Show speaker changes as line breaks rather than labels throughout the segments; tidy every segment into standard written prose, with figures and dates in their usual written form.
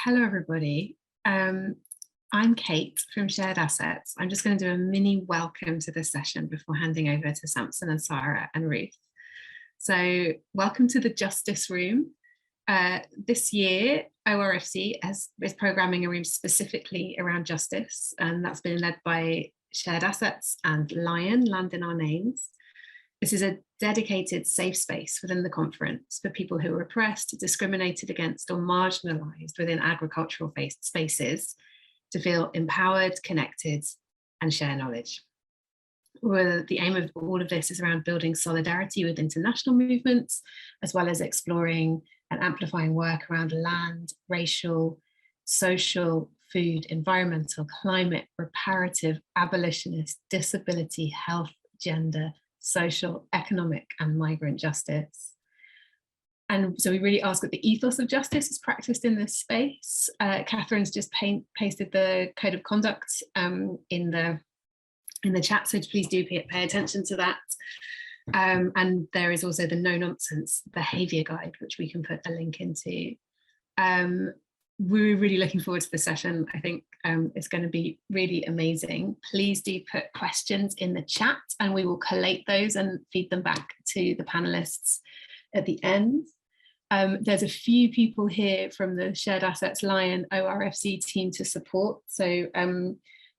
Hello, everybody. I'm Kate from Shared Assets. I'm just going to do a mini welcome to this session before handing over to Samson and Sara and Ruth. So welcome to the Justice Room. This year, ORFC is programming a room specifically around justice, and that's been led by Shared Assets and Lion, Land in Our Names. This is a dedicated safe space within the conference for people who are oppressed, discriminated against, or marginalised within agricultural spaces to feel empowered, connected, and share knowledge. The aim of all of this is around building solidarity with international movements, as well as exploring and amplifying work around land, racial, social, food, environmental, climate, reparative, abolitionist, disability, health, gender, social, economic, and migrant justice. And so we really ask that the ethos of justice is practiced in this space. Catherine's just pasted the code of conduct in the chat, so please do pay attention to that. And there is also the no nonsense behaviour guide, which we can put a link into. We're really looking forward to the session. I think it's going to be really amazing. Please do put questions in the chat and we will collate those and feed them back to the panelists at the end. There's a few people here from the Shared Assets Lion ORFC team to support. So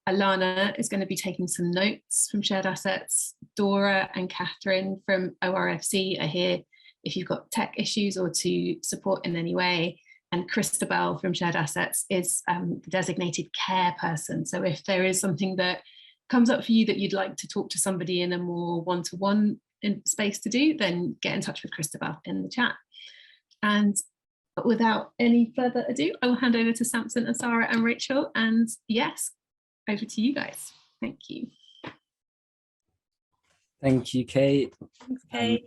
Alana is going to be taking some notes from Shared Assets. Dora and Catherine from ORFC are here if you've got tech issues or to support in any way. And Christabel from Shared Assets is the designated care person. So if there is something that comes up for you that you'd like to talk to somebody in a more one-to-one space to do, then get in touch with Christabel in the chat. And without any further ado, I will hand over to Samson and Sara and Rachel. And yes, over to you guys. Thank you.
Thank you, Kate.
Thanks, Kate.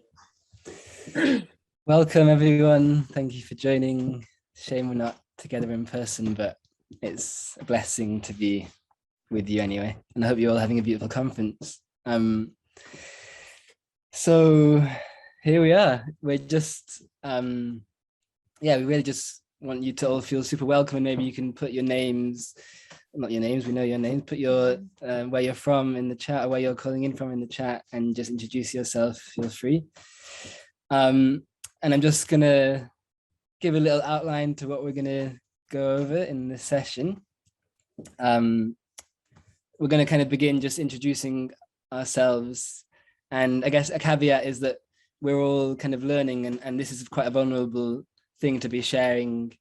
Welcome, everyone. Thank you for joining. Shame we're not together in person, but it's a blessing to be with you anyway. And I hope you're all having a beautiful conference. So here we are. We're just, we really just want you to all feel super welcome, and maybe you can put your names, not your names, we know your names, put your where you're from in the chat, or where you're calling in from in the chat, and just introduce yourself, feel free. And I'm just gonna give a little outline to what we're gonna go over in this session. We're gonna kind of begin just introducing ourselves. And I guess a caveat is that we're all kind of learning, and this is quite a vulnerable thing to be sharing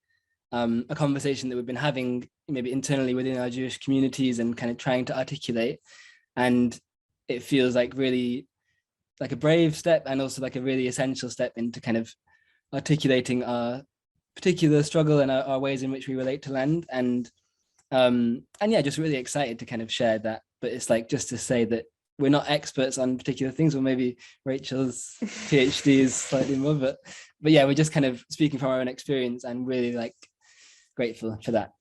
a conversation that we've been having maybe internally within our Jewish communities and kind of trying to articulate. And it feels like really like a brave step, and also like a really essential step into kind of articulating our particular struggle and our ways in which we relate to land. And yeah, just really excited to kind of share that. But it's like, just to say that we're not experts on particular things, or maybe Rachel's PhD is slightly more, but yeah, we're just kind of speaking from our own experience, and really like grateful for that.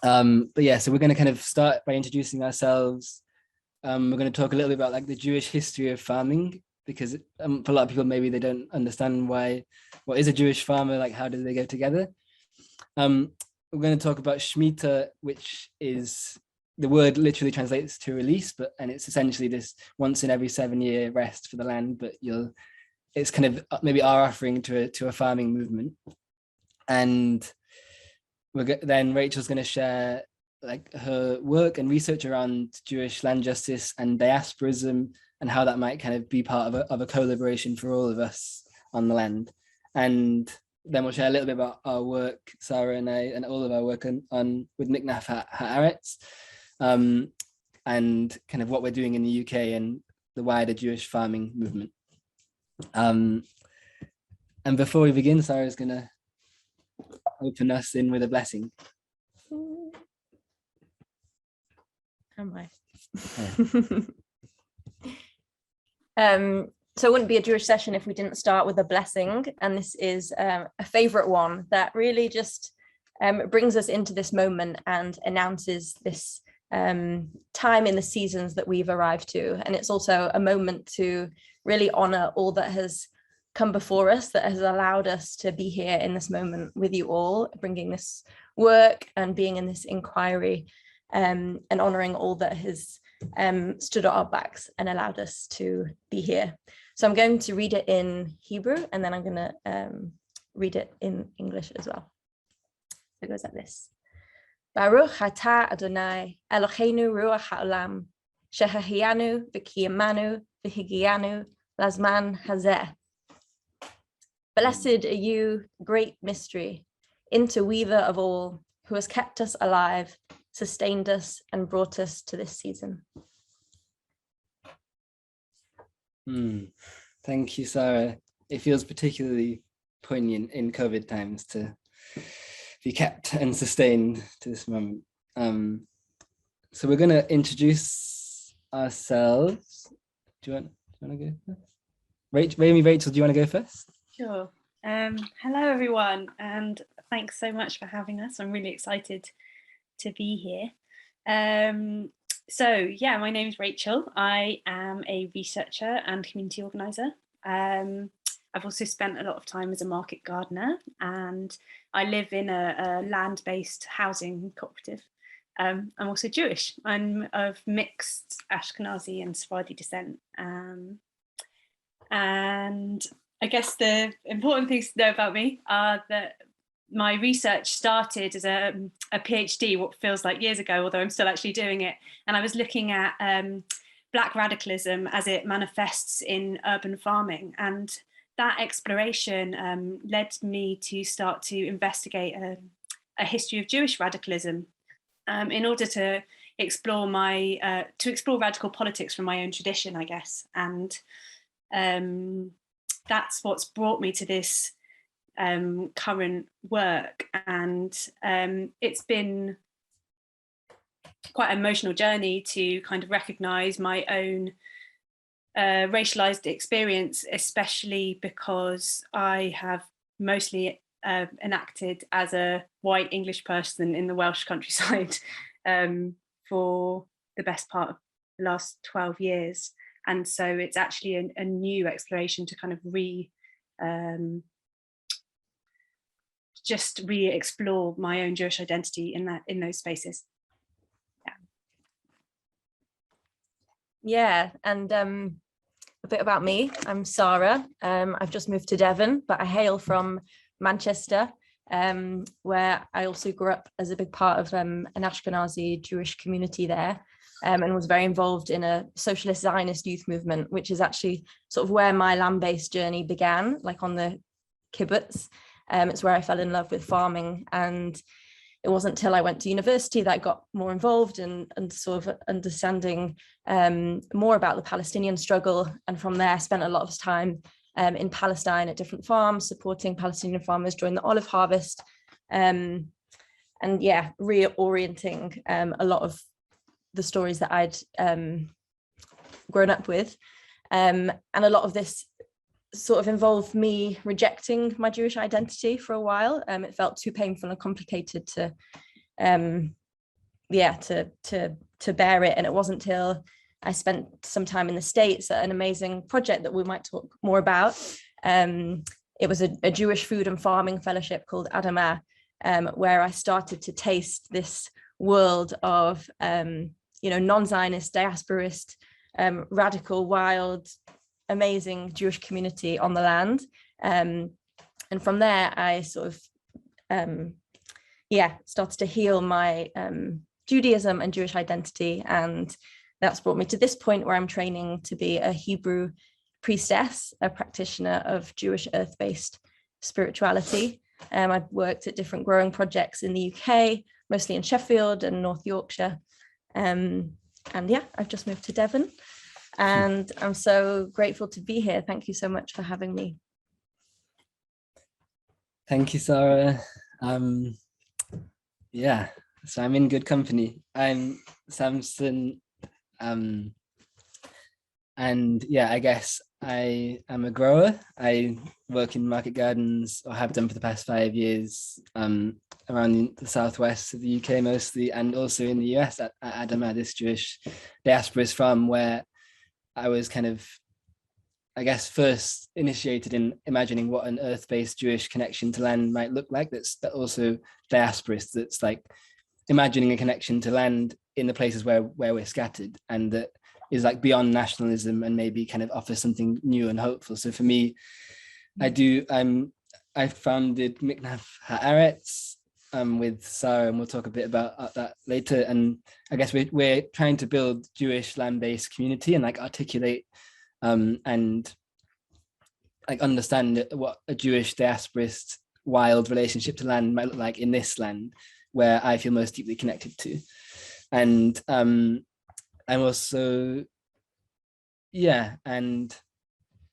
But yeah, so we're going to kind of start by introducing ourselves. We're going to talk a little bit about like the Jewish history of farming, because for a lot of people, maybe they don't understand what is a Jewish farmer, like how do they go together. We're going to talk about Shmita, which is, the word literally translates to release, and it's essentially this once in every 7-year rest for the land, but it's kind of maybe our offering to a farming movement. And then Rachel's going to share like her work and research around Jewish land justice and diasporism, and how that might kind of be part of a collaboration for all of us on the land. And then we'll share a little bit about our work, Sara and I, and all of our work on with Miknafhaaretzwill, and kind of what we're doing in the UK and the wider Jewish farming movement. And before we begin, Sara's going to open us in with a blessing.
Am I? So it wouldn't be a Jewish session if we didn't start with a blessing, and this is a favorite one that really just brings us into this moment and announces this time in the seasons that we've arrived to. And it's also a moment to really honor all that has come before us that has allowed us to be here in this moment with you all, bringing this work and being in this inquiry, and honouring all that has stood at our backs and allowed us to be here. So I'm going to read it in Hebrew, and then I'm going to read it in English as well. It goes like this. Baruch atah Adonai Eloheinu ruach haolam shehahianu v'kiyamanu v'higianu lazman hazeh. Blessed are you, great mystery, interweaver of all, who has kept us alive, sustained us, and brought us to this season.
Thank you, Sara. It feels particularly poignant in COVID times to be kept and sustained to this moment. So we're going to introduce ourselves. Do you want to go first? Rachel, do you want to go first?
Sure. Hello, everyone, and thanks so much for having us. I'm really excited to be here. So yeah, my name is Rachel. I am a researcher and community organizer. I've also spent a lot of time as a market gardener, and I live in a land-based housing cooperative. I'm also Jewish. I'm of mixed Ashkenazi and Sephardi descent. And I guess the important things to know about me are that my research started as a PhD, what feels like years ago, although I'm still actually doing it. And I was looking at Black radicalism as it manifests in urban farming. And that exploration led me to start to investigate a history of Jewish radicalism in order to explore radical politics from my own tradition, I guess. And that's what's brought me to this current work. And it's been quite an emotional journey to kind of recognise my own racialized experience, especially because I have mostly enacted as a white English person in the Welsh countryside for the best part of the last 12 years. And so it's actually a new exploration to kind of re-explore my own Jewish identity in those spaces.
Yeah, and a bit about me. I'm Sara. I've just moved to Devon, but I hail from Manchester, where I also grew up as a big part of an Ashkenazi Jewish community there, and was very involved in a socialist Zionist youth movement, which is actually sort of where my land-based journey began, like on the kibbutz. It's where I fell in love with farming, and it wasn't until I went to university that I got more involved and sort of understanding more about the Palestinian struggle. And from there, I spent a lot of time in Palestine at different farms, supporting Palestinian farmers during the olive harvest. And yeah, reorienting a lot of the stories that I'd grown up with. And a lot of this sort of involved me rejecting my Jewish identity for a while. It felt too painful and complicated to bear it. And it wasn't till I spent some time in the States at an amazing project that we might talk more about. It was a Jewish food and farming fellowship called Adamah, where I started to taste this world of non-Zionist, diasporist, radical, wild, amazing Jewish community on the land. And from there, I sort of, started to heal my Judaism and Jewish identity. And that's brought me to this point where I'm training to be a Hebrew priestess, a practitioner of Jewish earth-based spirituality. I've worked at different growing projects in the UK, mostly in Sheffield and North Yorkshire. And yeah, I've just moved to Devon. And I'm so grateful to be here. Thank you so much for having me.
Thank you, Sara. Yeah, so I'm in good company. I'm Samson. And yeah, I guess I am a grower. I work in market gardens, or have done for the past 5 years, around the southwest of the UK mostly, and also in the US at Adamah, this Jewish diasporist farm, where I was kind of I guess, first initiated in imagining what an earth-based Jewish connection to land might look like. That's also diasporist. That's like imagining a connection to land in the places where we're scattered, and that is like beyond nationalism and maybe kind of offers something new and hopeful. So for me, I founded Miknafhaaretzwill with Sara, and we'll talk a bit about that later. And I guess we're trying to build Jewish land-based community and like articulate and like understand what a Jewish diasporist wild relationship to land might look like in this land where I feel most deeply connected to. And I'm also, and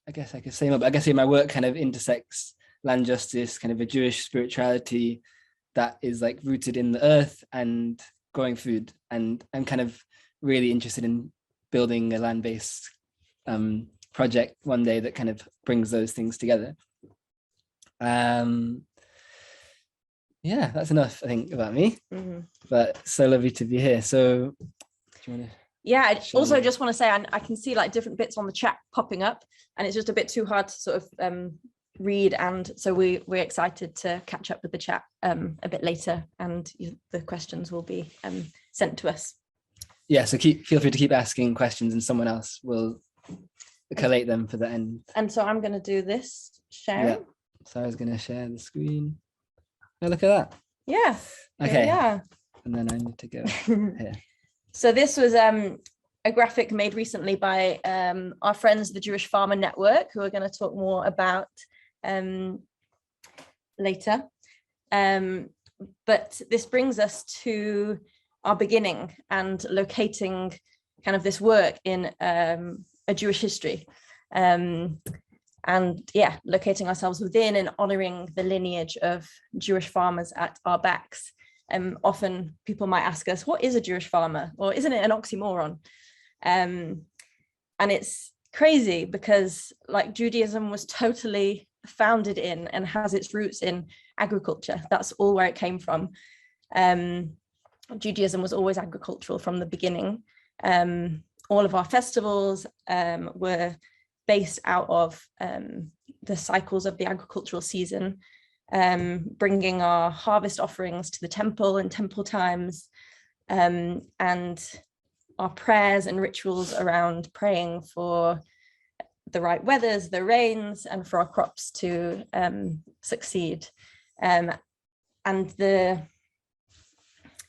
I guess I could say more, but I guess my work kind of intersects land justice, kind of a Jewish spirituality that is like rooted in the earth and growing food. And I'm kind of really interested in building a land-based project one day that kind of brings those things together. Yeah, that's enough, I think, about me. But so lovely to be here. So do you want to?
Yeah, I also just want to say I can see like different bits on the chat popping up, and it's just a bit too hard to sort of read, and so we're excited to catch up with the chat a bit later, and the questions will be sent to us. Yeah, so feel free to keep asking questions, and someone else will collate them for the end. And so I'm going to do this sharing. Yeah, Sara's going to share the screen. Oh, look at that. Yeah. Okay. Yeah. And then I need to go here. So this was a graphic made recently by our friends, the Jewish Farmer Network, who are going to talk more about later. But this brings us to our beginning and locating kind of this work in a Jewish history. And yeah, locating ourselves within and honoring the lineage of Jewish farmers at our backs. Often people might ask us, what is a Jewish farmer? Or isn't it an oxymoron? And it's crazy because like Judaism was totally founded in and has its roots in agriculture. That's all where it came from. Judaism was always agricultural from the beginning. All of our festivals were based out of the cycles of the agricultural season, bringing our harvest offerings to the temple in temple times, and our prayers and rituals around praying for the right weathers, the rains, and for our crops to succeed. And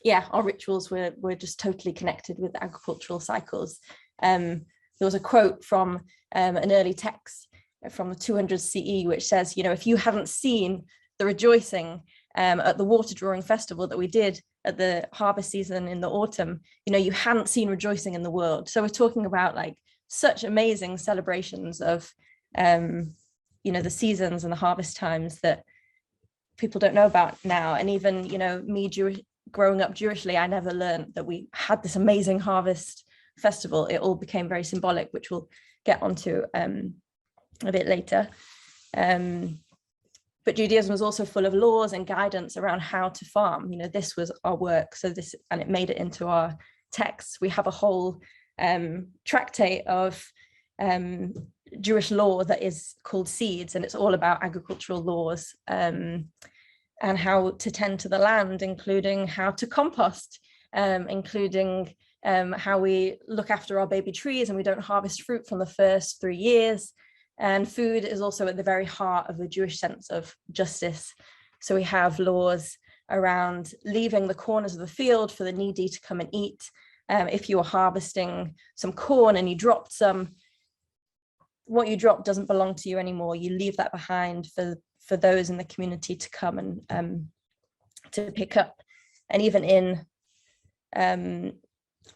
our rituals were just totally connected with agricultural cycles. There was a quote from an early text from the 200 CE, which says, if you haven't seen the rejoicing at the water drawing festival that we did at the harvest season in the autumn, you hadn't seen rejoicing in the world. So we're talking about like such amazing celebrations of, the seasons and the harvest times that people don't know about now. And even, me growing up Jewishly, I never learned that we had this amazing harvest festival. It all became very symbolic, which we'll get onto a bit later. But Judaism was also full of laws and guidance around how to farm. This was our work. And it made it into our texts. We have a whole tractate of Jewish law that is called Seeds, and it's all about agricultural laws and how to tend to the land, including how to compost, including how we look after our baby trees and we don't harvest fruit from the first 3 years. And food is also at the very heart of the Jewish sense of justice. So we have laws around leaving the corners of the field for the needy to come and eat. If you are harvesting some corn and you dropped some, what you dropped doesn't belong to you anymore. You leave that behind for those in the community to come and to pick up. And even in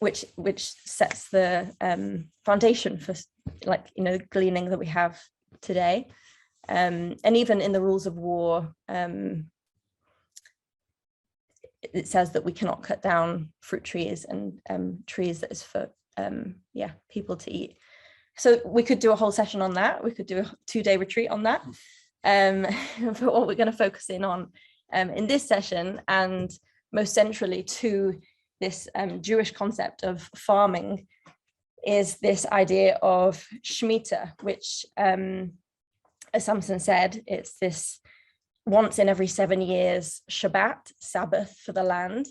which sets the foundation for gleaning that we have today, and even in the rules of war, it says that we cannot cut down fruit trees and trees that is for people to eat. So we could do a whole session on that. We could do a 2-day retreat on that. But what we're going to focus in on in this session, and most centrally to this Jewish concept of farming, is this idea of Shmita, which, as Samson said, it's this once in every 7 years Shabbat, Sabbath for the land.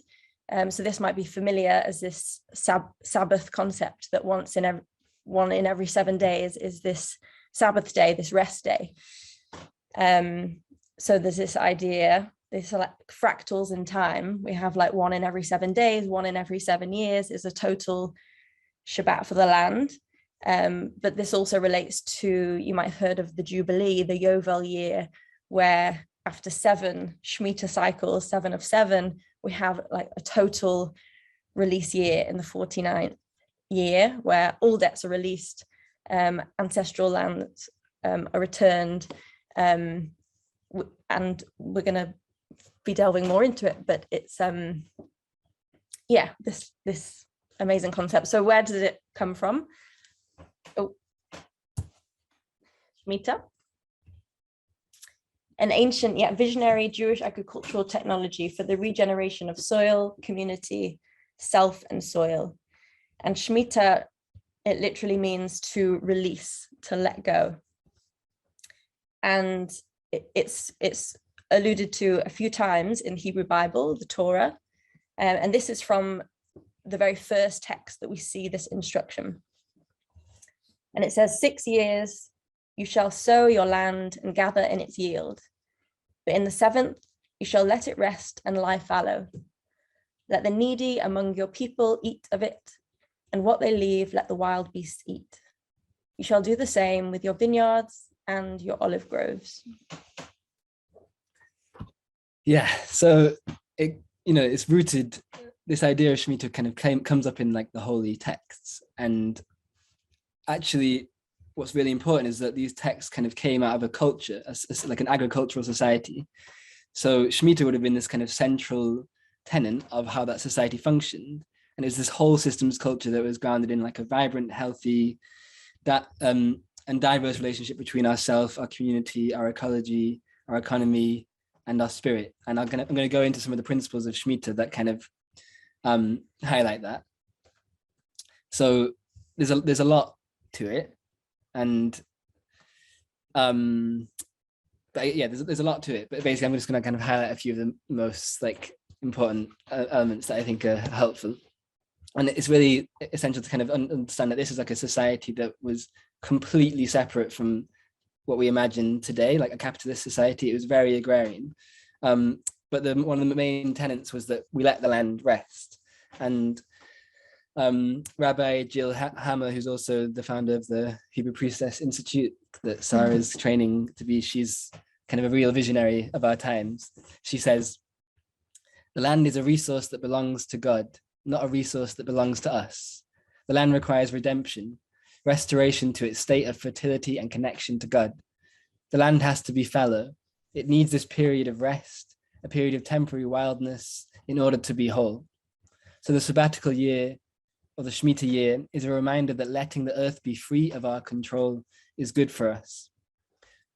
So this might be familiar as this Sabbath concept, that one in every 7 days is this Sabbath day, this rest day. So there's this idea, these are like fractals in time. We have like 1 in every 7 days, 1 in every 7 years is a total Shabbat for the land. But this also relates to, you might have heard of the Jubilee, the Yovel year, where after 7 Shmita cycles, 7 of 7, we have like a total release year in the 49th year, where all debts are released, ancestral lands are returned, and we're going to be delving more into it. But it's this amazing concept. So where did it come from? Oh, Shmita. An ancient yet visionary Jewish agricultural technology for the regeneration of soil, community, self, and soil. And Shmita, it literally means to release, to let go. And it's alluded to a few times in Hebrew Bible, the Torah. And this is from the very first text that we see this instruction. And it says, 6 years you shall sow your land and gather in its yield. But in the 7th, you shall let it rest and lie fallow. Let the needy among your people eat of it, and what they leave, let the wild beasts eat. You shall do the same with your vineyards and your olive groves.
Yeah, so it's rooted, this idea of Shmita kind of comes up in like the holy texts. And actually, what's really important is that these texts kind of came out of a culture, like an agricultural society. So Shmita would have been this kind of central tenet of how that society functioned. And it was this whole systems culture that was grounded in like a vibrant, healthy, and diverse relationship between ourselves, our community, our ecology, our economy, and our spirit. And I'm going to go into some of the principles of Shmita that kind of highlight that. So there's a lot to it. And but yeah, there's a lot to it, but basically I'm just going to kind of highlight a few of the most like important elements that I think are helpful. And it's really essential to kind of understand that this is like a society that was completely separate from what we imagine today, like a capitalist society. It was very agrarian, but one of the main tenets was that we let the land rest. And Rabbi Jill Hammer, who's also the founder of the Hebrew Priestess Institute that Sara is training to be, she's kind of a real visionary of our times. She says, the land is a resource that belongs to God, not a resource that belongs to us. The land requires redemption, restoration to its state of fertility and connection to God. The land has to be fallow. It needs this period of rest, a period of temporary wildness in order to be whole. So the sabbatical year, or the Shmita year, is a reminder that letting the earth be free of our control is good for us.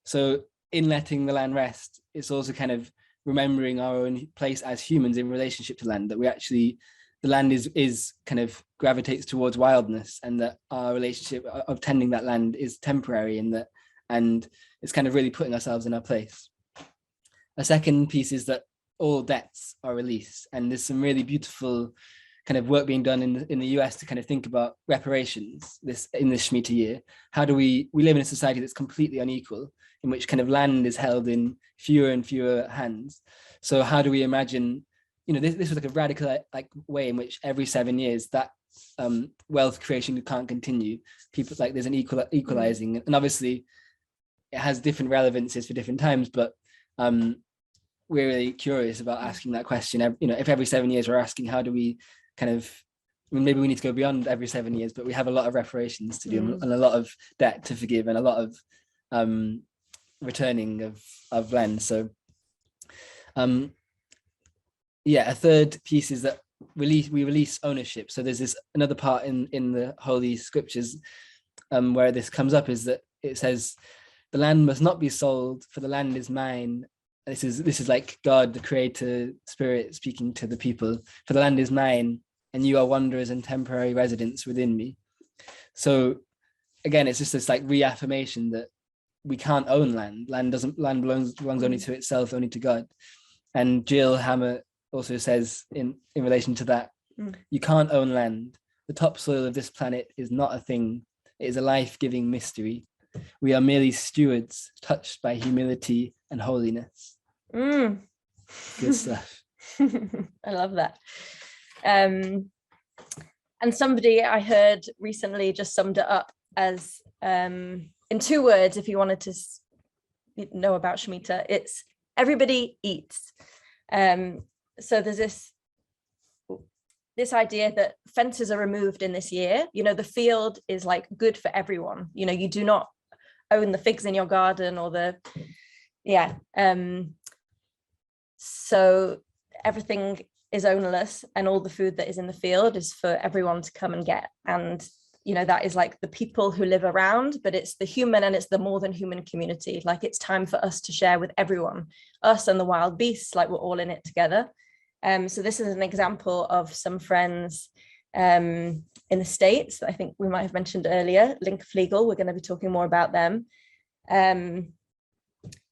So in letting the land rest, it's also kind of remembering our own place as humans in relationship to land, that we actually, the land is kind of gravitates towards wildness, and that our relationship of tending that land is temporary, and it's kind of really putting ourselves in our place. A second piece is that all debts are released, and there's some really beautiful kind of work being done in the US to kind of think about reparations in this Shmita year. How do we live in a society that's completely unequal, in which kind of land is held in fewer and fewer hands. So how do we imagine, this was like a radical like way in which every 7 years that wealth creation can't continue. People like there's an equalizing, and obviously it has different relevances for different times, but we're really curious about asking that question. If every 7 years we're asking, how do we kind of, maybe we need to go beyond every 7 years, but we have a lot of reparations to do and a lot of debt to forgive and a lot of returning of land. So a third piece is that we release ownership. So there's another part in the Holy Scriptures where this comes up, is that it says, the land must not be sold, for the land is mine. This is like God, the creator spirit, speaking to the people. For the land is mine, and you are wanderers and temporary residents within me. So again, it's just this like reaffirmation that we can't own land. Land belongs only to itself, only to God. And Jill Hammer also says in relation to that, you can't own land. The topsoil of this planet is not a thing. It is a life-giving mystery. We are merely stewards, touched by humility and holiness. Good stuff.
I love that. And somebody I heard recently just summed it up as, in 2 words, if you wanted to know about Shmita, it's everybody eats. So there's this idea that fences are removed in this year. You know, the field is like good for everyone. You know, you do not own the figs in your garden or the, so everything is ownerless, and all the food that is in the field is for everyone to come and get. And, you know, that is like the people who live around, but it's the human and it's the more than human community. Like, it's time for us to share with everyone, us and the wild beasts, like we're all in it together. So this is an example of some friends in the States that I think we might have mentioned earlier, Linkflegal. We're going to be talking more about them.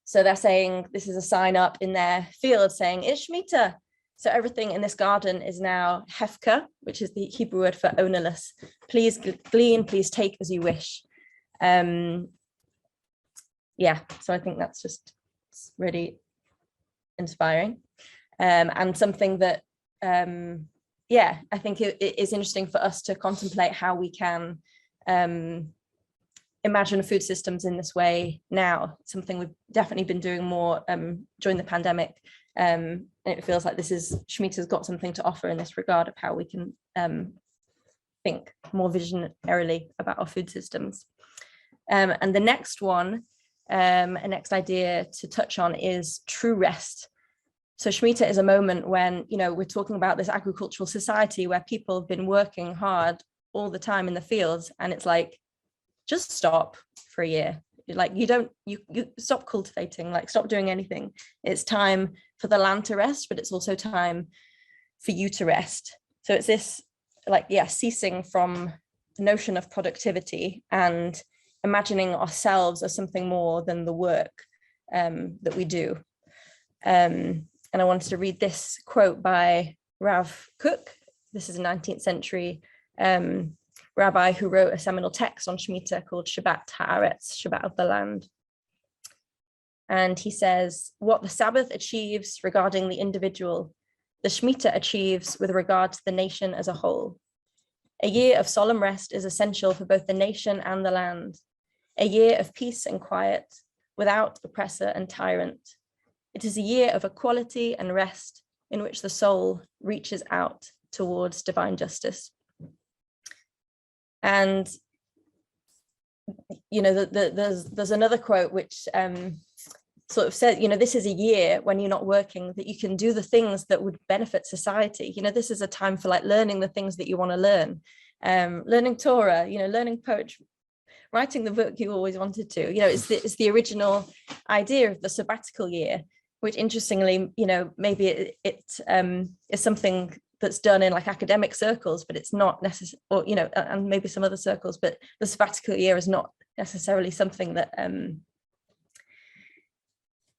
So they're saying, this is a sign up in their field saying, it's Shmita. So everything in this garden is now hefka, which is the Hebrew word for ownerless. Please glean, please take as you wish. So I think that's just really inspiring. And something that, I think it is interesting for us to contemplate how we can imagine food systems in this way now. It's something we've definitely been doing more during the pandemic. And it feels like Shmita's got something to offer in this regard of how we can think more visionarily about our food systems. And the next one, a next idea to touch on is true rest. So Shmita is a moment when, you know, we're talking about this agricultural society where people have been working hard all the time in the fields, and it's like, just stop for a year. Like, you stop cultivating, like stop doing anything. It's time for the land to rest, but it's also time for you to rest. So it's this ceasing from the notion of productivity and imagining ourselves as something more than the work that we do. And I wanted to read this quote by Rav Kook. This is a 19th century rabbi who wrote a seminal text on Shmita called Haaretz, Shabbat of the land. And he says, what the Sabbath achieves regarding the individual, the Shmita achieves with regard to the nation as a whole. A year of solemn rest is essential for both the nation and the land. A year of peace and quiet, without oppressor and tyrant. It is a year of equality and rest in which the soul reaches out towards divine justice. And, you know, there's another quote which sort of said, you know, this is a year when you're not working, that you can do the things that would benefit society. You know, this is a time for like learning the things that you want to learn, learning Torah, you know, learning poetry, writing the book you always wanted to. You know, it's the original idea of the sabbatical year, which interestingly, you know, maybe it is something that's done in like academic circles, but it's not necessarily, or, you know, and maybe some other circles, but the sabbatical year is not necessarily something that,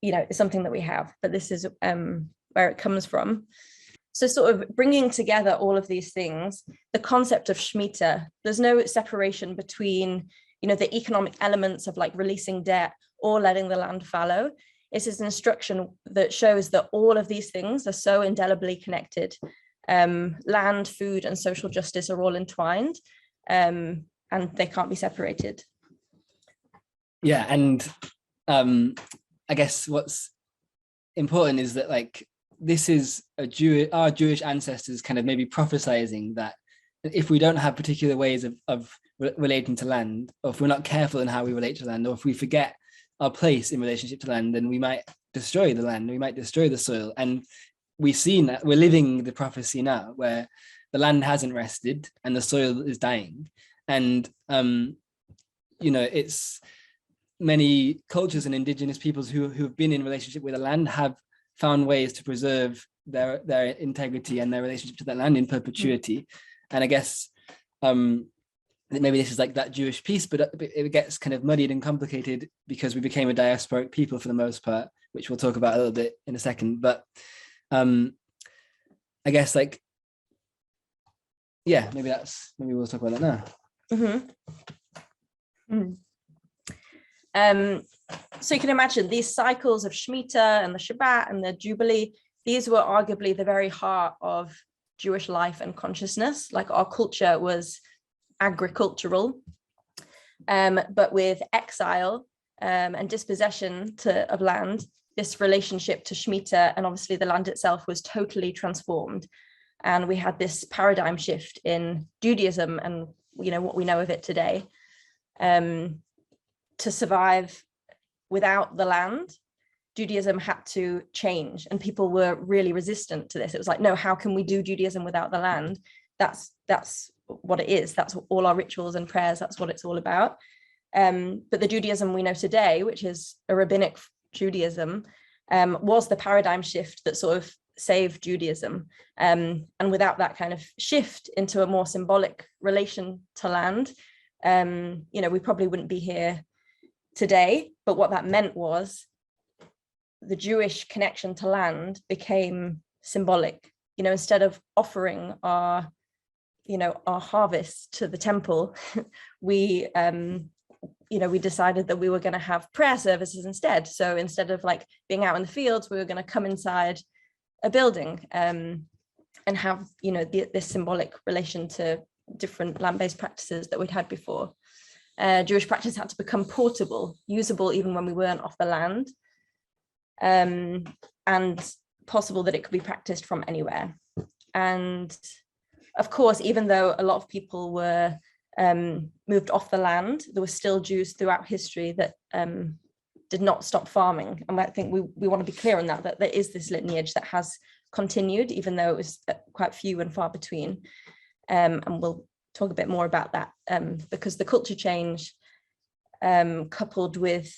you know, is something that we have, but this is where it comes from. So sort of bringing together all of these things, the concept of Shmita, there's no separation between, you know, the economic elements of like releasing debt or letting the land fallow. It's an instruction that shows that all of these things are so indelibly connected. Land, food, and social justice are all entwined, and they can't be separated.
Yeah, and I guess what's important is that like this is our Jewish ancestors kind of maybe prophesizing that if we don't have particular ways of relating to land, or if we're not careful in how we relate to land, or if we forget our place in relationship to land, then we might destroy the land, we might destroy the soil. And we've seen that, we're living the prophecy now where the land hasn't rested and the soil is dying. And, you know, it's many cultures and indigenous peoples who have been in relationship with the land have found ways to preserve their integrity and their relationship to that land in perpetuity. And I guess maybe this is like that Jewish piece, but it gets kind of muddied and complicated because we became a diasporic people for the most part, which we'll talk about a little bit in a second. But I guess like, yeah, maybe we'll talk about that now.
So you can imagine these cycles of Shmita and the Shabbat and the Jubilee, these were arguably the very heart of Jewish life and consciousness. Like our culture was agricultural, but with exile and dispossession of land, this relationship to Shmita and obviously the land itself was totally transformed. And we had this paradigm shift in Judaism and, you know, what we know of it today. To survive without the land, Judaism had to change, and people were really resistant to this. It was like, no, how can we do Judaism without the land? That's what it is. That's all our rituals and prayers. That's what it's all about. But the Judaism we know today, which is a rabbinic Judaism, was the paradigm shift that sort of saved Judaism. And without that kind of shift into a more symbolic relation to land, you know, we probably wouldn't be here today. But what that meant was the Jewish connection to land became symbolic. You know, instead of offering our harvest to the temple, we decided that we were going to have prayer services instead. So instead of like being out in the fields, we were going to come inside a building and have, you know, this symbolic relation to different land-based practices that we'd had before. Jewish practice had to become portable, usable even when we weren't off the land, and possible that it could be practiced from anywhere. And of course, even though a lot of people were moved off the land, there were still Jews throughout history that did not stop farming. And I think we want to be clear on that there is this lineage that has continued, even though it was quite few and far between. And we'll talk a bit more about that because the culture change coupled with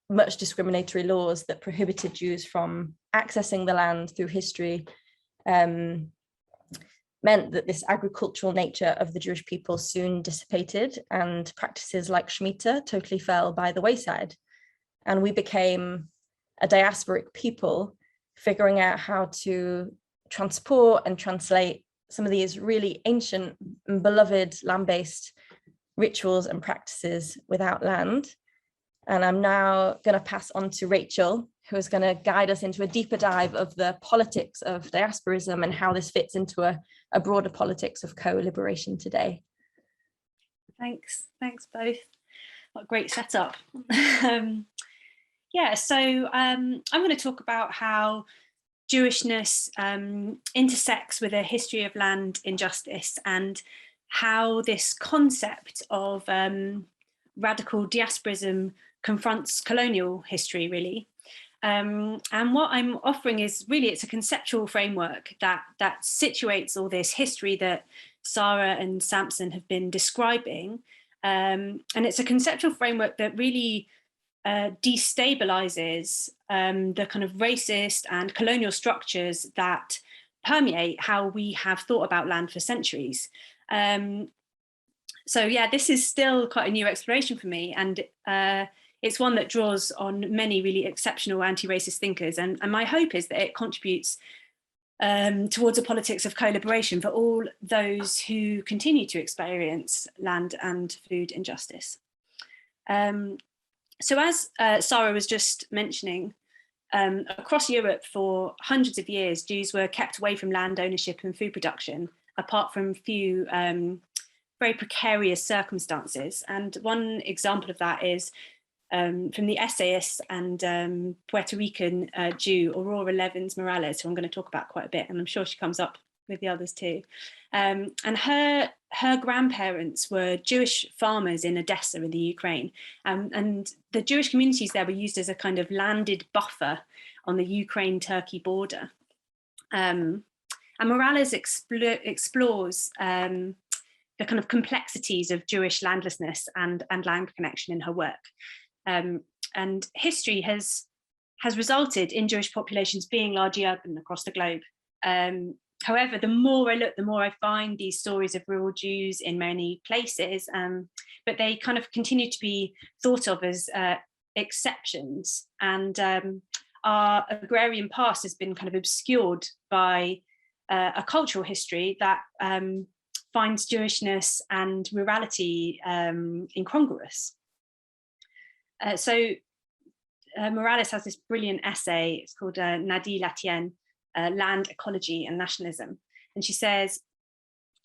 much discriminatory laws that prohibited Jews from accessing the land through history meant that this agricultural nature of the Jewish people soon dissipated, and practices like Shmita totally fell by the wayside. And we became a diasporic people, figuring out how to transport and translate some of these really ancient and beloved land-based rituals and practices without land. And I'm now going to pass on to Rachel, who is going to guide us into a deeper dive of the politics of diasporism and how this fits into a broader politics of co-liberation today.
Thanks both. What a great setup. So I'm going to talk about how Jewishness intersects with a history of land injustice, and how this concept of radical diasporism confronts colonial history, really. And what I'm offering is really, it's a conceptual framework that situates all this history that Sara and Samson have been describing. And it's a conceptual framework that really destabilizes the kind of racist and colonial structures that permeate how we have thought about land for centuries. So yeah, this is still quite a new exploration for me, and it's one that draws on many really exceptional anti-racist thinkers, and my hope is that it contributes towards a politics of co-liberation for all those who continue to experience land and food injustice. So as Sara was just mentioning, across Europe for hundreds of years, Jews were kept away from land ownership and food production, apart from few very precarious circumstances. And one example of that is from the essayist and Puerto Rican Jew, Aurora Levins Morales, who I'm going to talk about quite a bit, and I'm sure she comes up with the others too. And her grandparents were Jewish farmers in Odessa in the Ukraine. And the Jewish communities there were used as a kind of landed buffer on the Ukraine-Turkey border. And Morales explores the kind of complexities of Jewish landlessness and land connection in her work. And history has resulted in Jewish populations being largely urban across the globe. However, the more I look, the more I find these stories of rural Jews in many places, but they kind of continue to be thought of as exceptions. And our agrarian past has been kind of obscured by a cultural history that finds Jewishness and rurality incongruous. So Morales has this brilliant essay, it's called Nadi Latienne, Land, Ecology and Nationalism. And she says,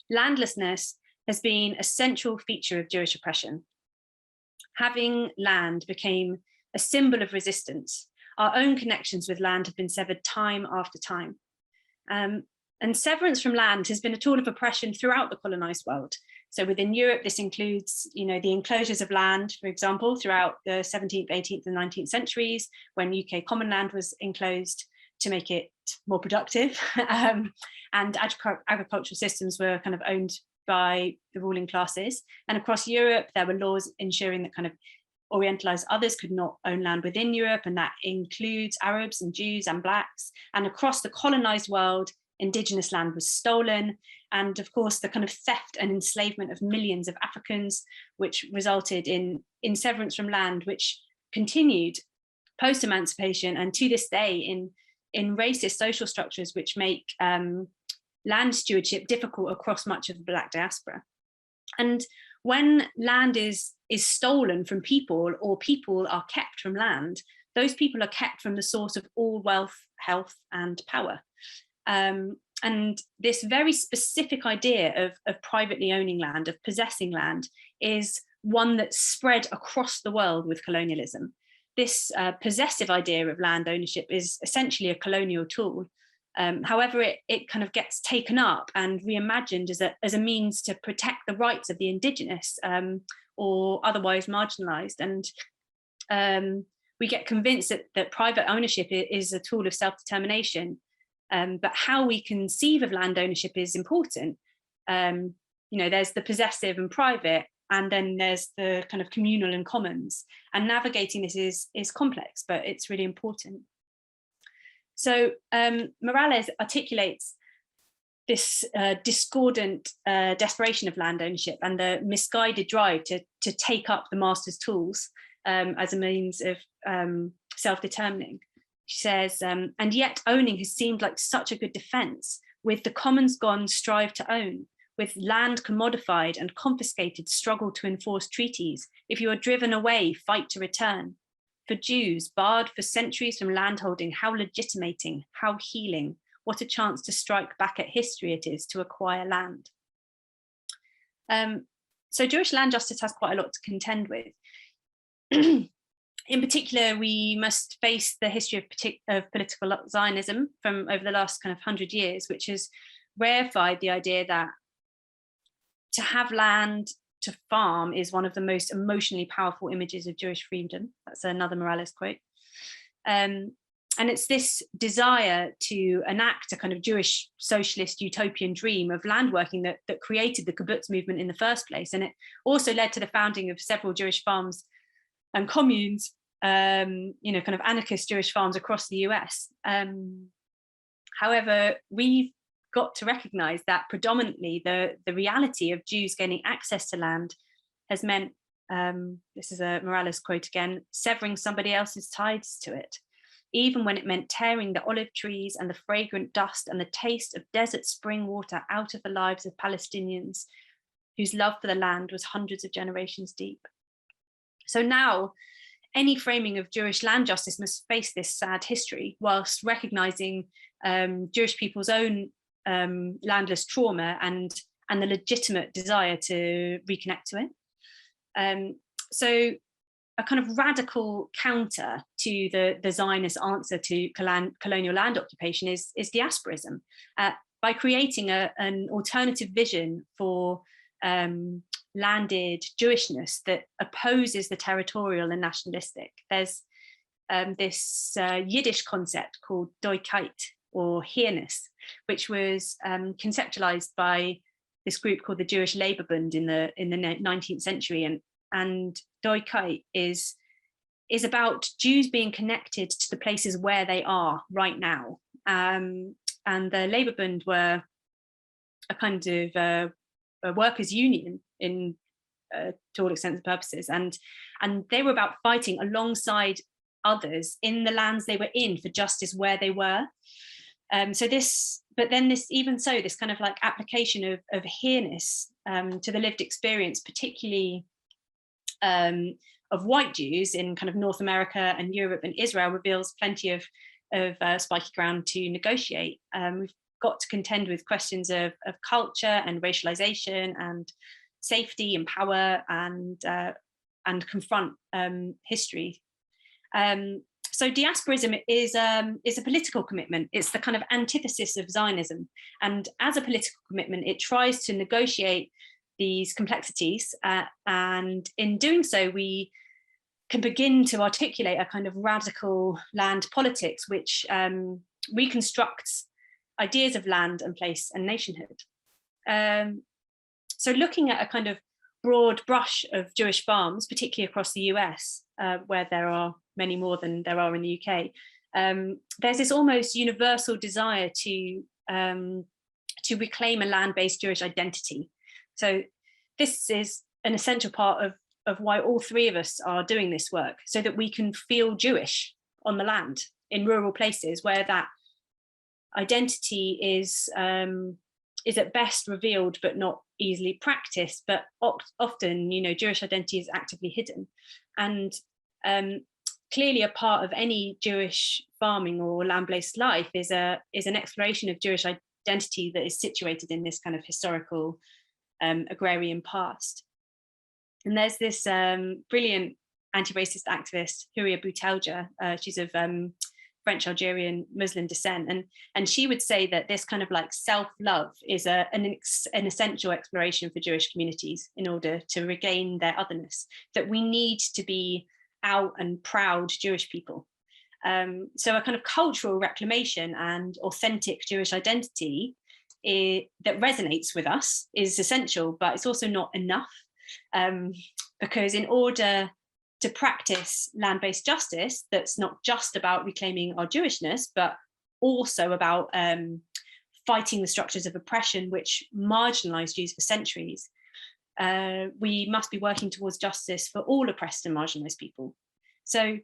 landlessness has been a central feature of Jewish oppression. Having land became a symbol of resistance. Our own connections with land have been severed time after time. And severance from land has been a tool of oppression throughout the colonized world. So within Europe, this includes, the enclosures of land, for example, throughout the 17th, 18th and 19th centuries, when UK common land was enclosed to make it more productive. And agricultural systems were kind of owned by the ruling classes. And across Europe, there were laws ensuring that kind of Orientalized others could not own land within Europe, and that includes Arabs and Jews and Blacks. And across the colonized world, indigenous land was stolen. And of course, the kind of theft and enslavement of millions of Africans, which resulted in severance from land, which continued post-emancipation and to this day in racist social structures, which make land stewardship difficult across much of the Black diaspora. And when land is stolen from people, or people are kept from land, those people are kept from the source of all wealth, health, and power. And this very specific idea of privately owning land, of possessing land, is one that's spread across the world with colonialism. This possessive idea of land ownership is essentially a colonial tool. However, it kind of gets taken up and reimagined as a means to protect the rights of the indigenous or otherwise marginalized. And we get convinced that private ownership is a tool of self-determination. But how we conceive of land ownership is important. There's the possessive and private, and then there's the kind of communal and commons. And navigating this is complex, but it's really important. So Morales articulates this discordant desperation of land ownership and the misguided drive to take up the master's tools as a means of self-determining. She says, and yet owning has seemed like such a good defense. With the commons gone, strive to own. With land commodified and confiscated, struggle to enforce treaties. If you are driven away, fight to return. For Jews, barred for centuries from landholding, how legitimating, how healing. What a chance to strike back at history it is to acquire land. So Jewish land justice has quite a lot to contend with. In particular, we must face the history of political Zionism from over the last kind of 100 years, which has rarefied the idea that to have land to farm is one of the most emotionally powerful images of Jewish freedom. That's another Morales quote. And it's this desire to enact a kind of Jewish socialist utopian dream of land working that created the kibbutz movement in the first place. And it also led to the founding of several Jewish farms and communes, kind of anarchist Jewish farms across the US. However, we've got to recognize that predominantly the reality of Jews gaining access to land has meant, this is a Morales quote again, severing somebody else's ties to it, even when it meant tearing the olive trees and the fragrant dust and the taste of desert spring water out of the lives of Palestinians whose love for the land was hundreds of generations deep. So now, any framing of Jewish land justice must face this sad history, whilst recognizing Jewish people's own landless trauma and the legitimate desire to reconnect to it. So a kind of radical counter to the Zionist answer to colonial land occupation is diasporism, by creating an alternative vision for landed Jewishness that opposes the territorial and nationalistic. There's this Yiddish concept called doikait, or here-ness, which was conceptualized by this group called the Jewish Labour Bund in the 19th century, and doikait is about Jews being connected to the places where they are right now. And the Labour Bund were kind of a workers' union in to all extents and purposes, and they were about fighting alongside others in the lands they were in for justice where they were. But then this kind of like application of here-ness to the lived experience, particularly of white Jews in kind of North America and Europe and Israel, reveals plenty of spiky ground to negotiate. We've got to contend with questions of culture and racialization and safety and power and confront history. So diasporism is a political commitment. It's the kind of antithesis of Zionism. And as a political commitment, it tries to negotiate these complexities. And in doing so, we can begin to articulate a kind of radical land politics, which reconstructs ideas of land and place and nationhood. So looking at a kind of broad brush of Jewish farms, particularly across the US, where there are many more than there are in the UK, there's this almost universal desire to reclaim a land-based Jewish identity. So this is an essential part of why all three of us are doing this work, so that we can feel Jewish on the land in rural places where that identity is at best revealed but not easily practiced, but often, you know, Jewish identity is actively hidden. And clearly a part of any Jewish farming or land-based life is an exploration of Jewish identity that is situated in this kind of historical agrarian past. And there's this brilliant anti-racist activist, Huria Boutelja. She's of French Algerian Muslim descent, and she would say that this kind of like self-love is an essential exploration for Jewish communities in order to regain their otherness, that we need to be out and proud Jewish people. So a kind of cultural reclamation and authentic Jewish identity that resonates with us is essential, but it's also not enough, because in order to practice land-based justice that's not just about reclaiming our Jewishness, but also about fighting the structures of oppression which marginalized Jews for centuries, we must be working towards justice for all oppressed and marginalized people. So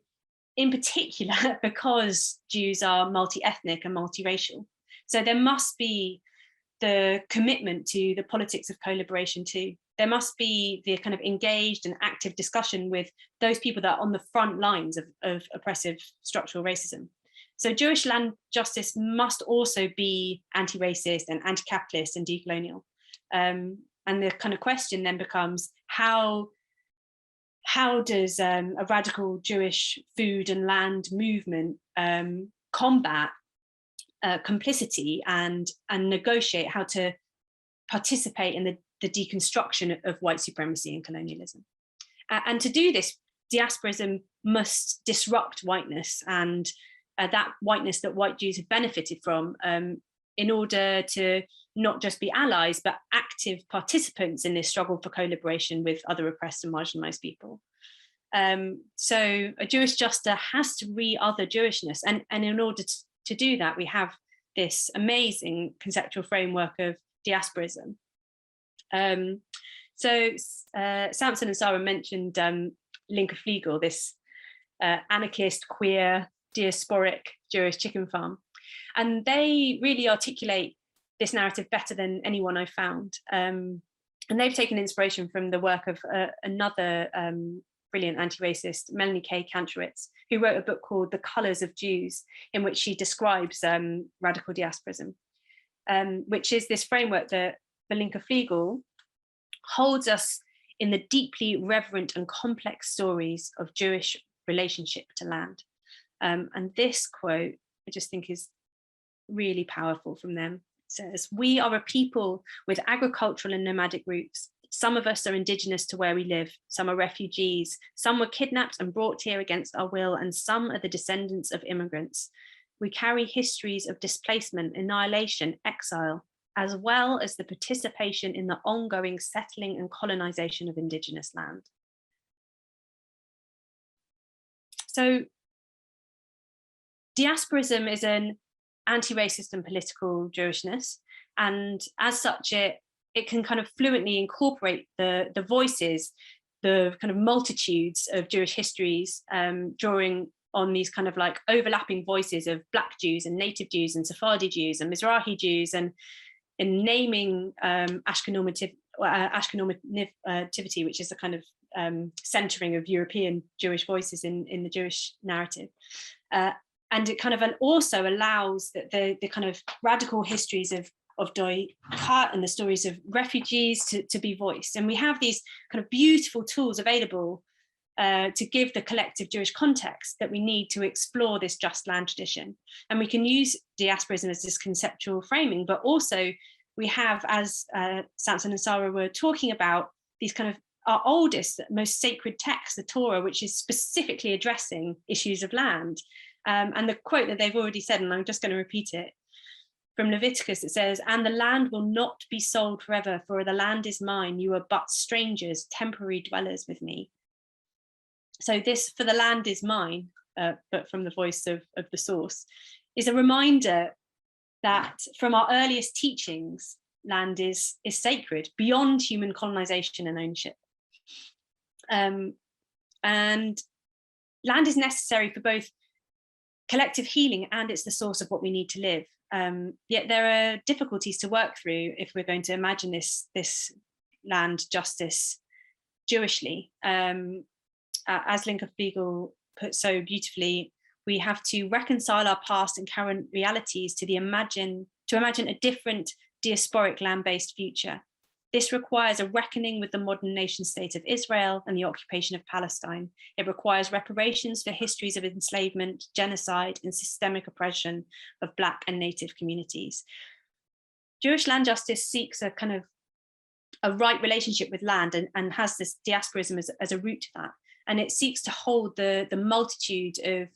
in particular, because Jews are multi-ethnic and multiracial, so there must be the commitment to the politics of co-liberation too. There must be the kind of engaged and active discussion with those people that are on the front lines of oppressive structural racism. So Jewish land justice must also be anti-racist and anti-capitalist and decolonial. And the kind of question then becomes, how does a radical Jewish food and land movement combat complicity and negotiate how to participate in the deconstruction of white supremacy and colonialism? And to do this, diasporism must disrupt whiteness and that whiteness that white Jews have benefited from, in order to not just be allies, but active participants in this struggle for co-liberation with other oppressed and marginalized people. So a Jewish juster has to re-other Jewishness. And in order to do that, we have this amazing conceptual framework of diasporism. So Samson and Sara mentioned Miknafhaaretzwill, this anarchist, queer, diasporic Jewish chicken farm. And they really articulate this narrative better than anyone I've found. And they've taken inspiration from the work of another brilliant anti-racist, Melanie K. Kantrowitz, who wrote a book called The Colours of Jews, in which she describes radical diasporism, which is this framework that Miknafhaaretzwill holds us in the deeply reverent and complex stories of Jewish relationship to land. And this quote, I just think is really powerful from them. It says, "We are a people with agricultural and nomadic roots. Some of us are indigenous to where we live, some are refugees, some were kidnapped and brought here against our will, and some are the descendants of immigrants. We carry histories of displacement, annihilation, exile, as well as the participation in the ongoing settling and colonization of indigenous land." So diasporism is an anti-racist and political Jewishness, and as such it can kind of fluently incorporate the voices, the kind of multitudes of Jewish histories, drawing on these kind of like overlapping voices of Black Jews and Native Jews and Sephardi Jews and Mizrahi Jews, and in naming Ashkenazitivity, which is the kind of centering of European Jewish voices in the Jewish narrative. And it kind of also allows that the kind of radical histories of Hart and the stories of refugees to be voiced. And we have these kind of beautiful tools available to give the collective Jewish context that we need to explore this just land tradition. And we can use diasporism as this conceptual framing, but also we have, as Samson and Sara were talking about, these kind of our oldest, most sacred text, the Torah, which is specifically addressing issues of land. And the quote that they've already said, and I'm just going to repeat it, from Leviticus, it says, "And the land will not be sold forever, for the land is mine. You are but strangers, temporary dwellers with me." So this, "for the land is mine," but from the voice of the source, is a reminder that from our earliest teachings, land is sacred, beyond human colonization and ownership. And land is necessary for both collective healing, and it's the source of what we need to live. Yet there are difficulties to work through if we're going to imagine this land justice Jewishly. As Lincoln put so beautifully, we have to reconcile our past and current realities to imagine a different diasporic land-based future. This requires a reckoning with the modern nation state of Israel and the occupation of Palestine. It requires reparations for histories of enslavement, genocide, and systemic oppression of Black and Native communities. Jewish land justice seeks a kind of a right relationship with land and has this diasporism as a root to that. And it seeks to hold the multitude of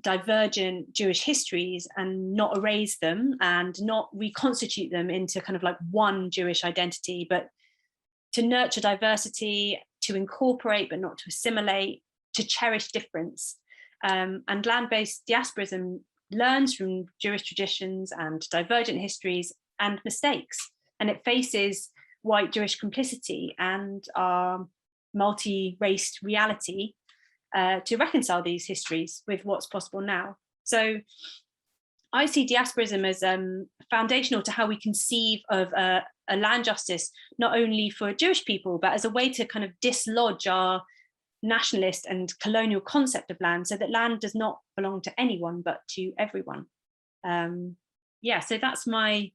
divergent Jewish histories and not erase them and not reconstitute them into kind of like one Jewish identity, but to nurture diversity, to incorporate but not to assimilate, to cherish difference. And land-based diasporism learns from Jewish traditions and divergent histories and mistakes, and it faces white Jewish complicity and our multi-raced reality to reconcile these histories with what's possible now. So I see diasporism as foundational to how we conceive of a land justice, not only for Jewish people, but as a way to kind of dislodge our nationalist and colonial concept of land, so that land does not belong to anyone, but to everyone. Yeah, so that's my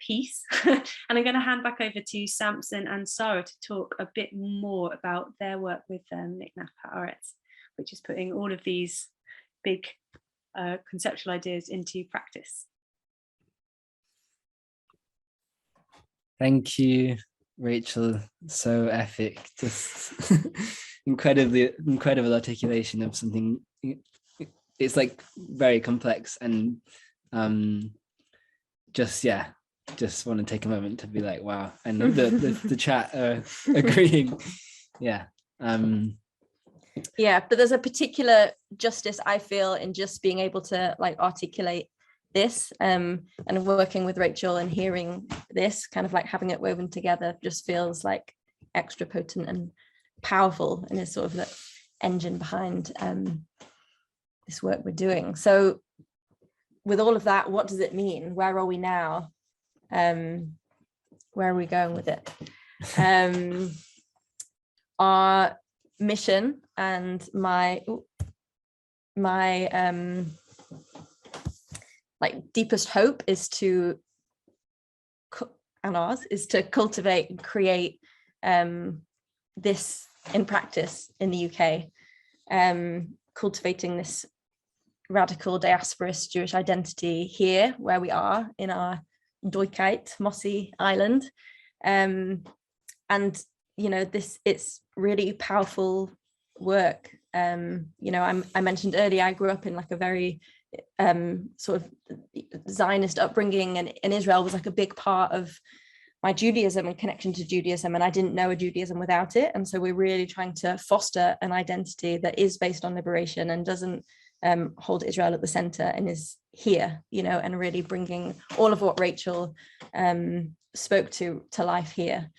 piece. And I'm going to hand back over to Samson and Sara to talk a bit more about their work with Miknafhaaretzwill, which is putting all of these big conceptual ideas into practice.
Thank you, Rachel. So epic, just incredible articulation of something. It's like very complex, and just want to take a moment to be like, wow, and the chat agreeing.
Yeah, but there's a particular justice I feel in just being able to like articulate this, and working with Rachel and hearing this, kind of like having it woven together, just feels like extra potent and powerful, and is sort of the engine behind this work we're doing. So with all of that, what does it mean? Where are we now? Where are we going with it? Our mission and my like deepest hope is to, and ours is to cultivate and create this in practice in the UK, cultivating this radical diasporist Jewish identity here where we are in our Doikite mossy island, and you know, it's really powerful work. You know, I mentioned earlier, I grew up in like a very sort of Zionist upbringing, and Israel was like a big part of my Judaism and connection to Judaism, and I didn't know a Judaism without it. And so we're really trying to foster an identity that is based on liberation and doesn't hold Israel at the center and is here, and really bringing all of what Rachel spoke to life here.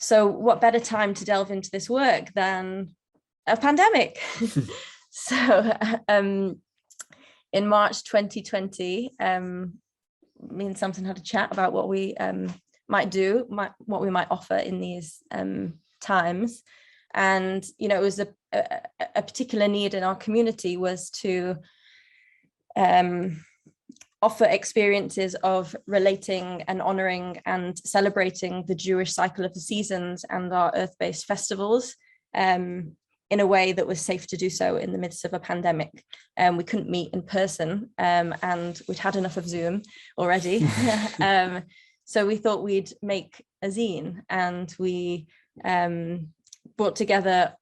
So what better time to delve into this work than a pandemic? So in March 2020, me and Samson had a chat about what we might do, what we might offer in these times. And, it was a particular need in our community was to offer experiences of relating and honoring and celebrating the Jewish cycle of the seasons and our earth-based festivals in a way that was safe to do so in the midst of a pandemic. We couldn't meet in person, and we'd had enough of Zoom already. So we thought we'd make a zine, and we brought together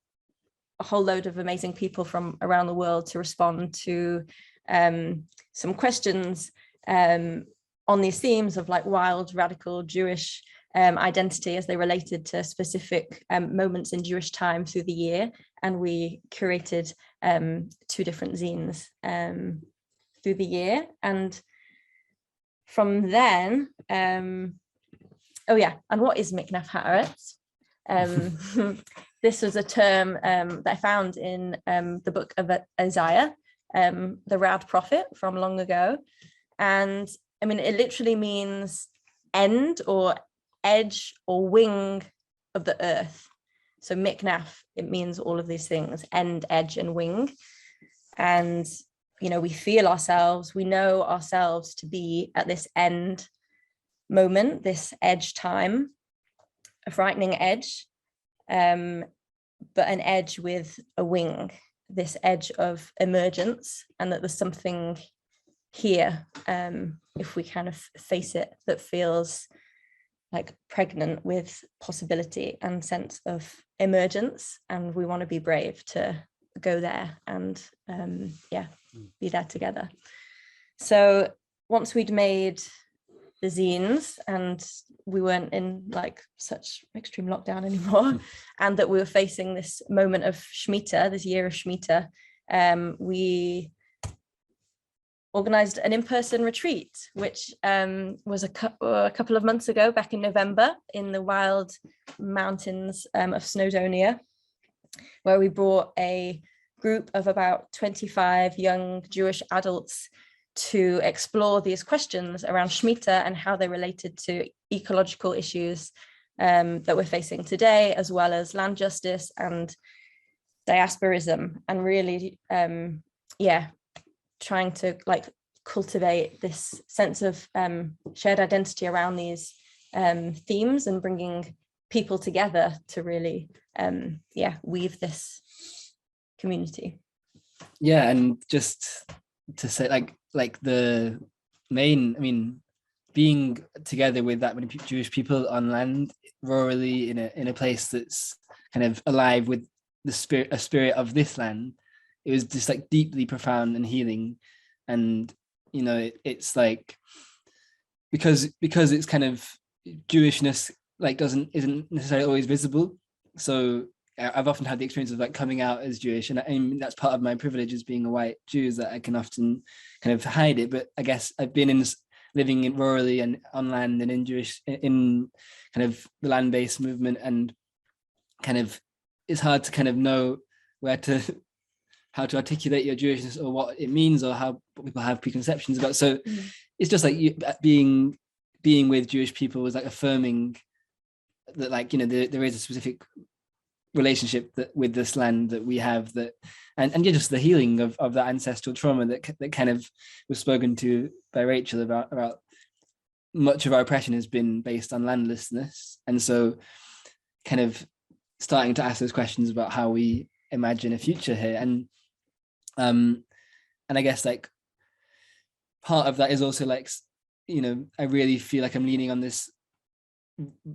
a whole load of amazing people from around the world to respond to some questions on these themes of like wild, radical Jewish identity as they related to specific moments in Jewish time through the year. And we curated 2 different zines through the year. And from then, and what is Miknafhaaretzwill? This was a term that I found in the book of Exile, the Rad prophet from long ago. And I mean, it literally means end or edge or wing of the earth. So Miknaf, it means all of these things, end, edge, and wing. And, we feel ourselves, we know ourselves to be at this end moment, this edge time, a frightening edge, but an edge with a wing, this edge of emergence, and that there's something here, if we kind of face it, that feels like pregnant with possibility and sense of emergence, and we want to be brave to go there and be there together. So once we'd made the zines and we weren't in like such extreme lockdown anymore, and that we were facing this moment of Shmita, this year of Shmita, we organized an in-person retreat, which was a couple of months ago, back in November, in the wild mountains of Snowdonia, where we brought a group of about 25 young Jewish adults to explore these questions around Shmita and how they related to ecological issues that we're facing today, as well as land justice and diasporism, and really, trying to like cultivate this sense of shared identity around these themes and bringing people together to really, weave this community.
Yeah, and just to say, like the main, I mean, being together with that many Jewish people on land, rurally, in a place that's kind of alive with a spirit of this land, it was just like deeply profound and healing. And it's like because it's kind of Jewishness like isn't necessarily always visible. So I've often had the experience of like coming out as Jewish, and I mean, that's part of my privilege as being a white Jew, is that I can often kind of hide it. But I guess I've been living in rurally and on land and in kind of the land-based movement, and kind of it's hard to kind of know how to articulate your Jewishness or what it means, or how people have preconceptions about. So it's just like being with Jewish people was like affirming that, like, there is a specific relationship with this land that we have, that and just the healing of that ancestral trauma that kind of was spoken to by Rachel about much of our oppression has been based on landlessness. And so kind of starting to ask those questions about how we imagine a future here. And I guess like part of that is also like, I really feel like I'm leaning on this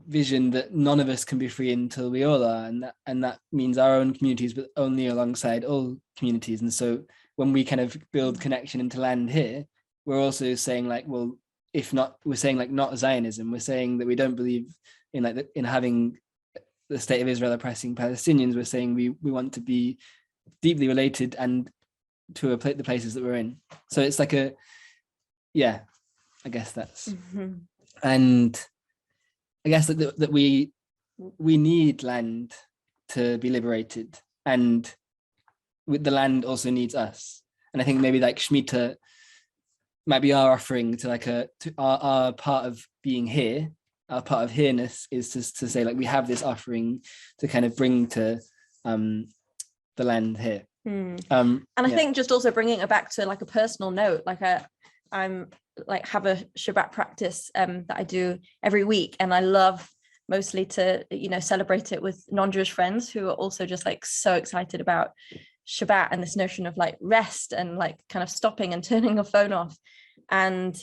vision that none of us can be free until we all are, and that means our own communities, but only alongside all communities. And so when we kind of build connection into land here, we're also saying like, well, if not, we're saying like not Zionism, we're saying that we don't believe in like in having the state of Israel oppressing Palestinians. We're saying we want to be deeply related and to the places that we're in. So it's like I guess that's, and I guess that we need land to be liberated, and with the land also needs us. And I think maybe like Shmita might be our offering to like our part of being here. Our part of here-ness is just to say like we have this offering to kind of bring to the land here.
And I think just also bringing it back to like a personal note, like I'm like have a Shabbat practice that I do every week, and I love mostly to celebrate it with non-Jewish friends who are also just like so excited about Shabbat and this notion of like rest and like kind of stopping and turning your phone off. And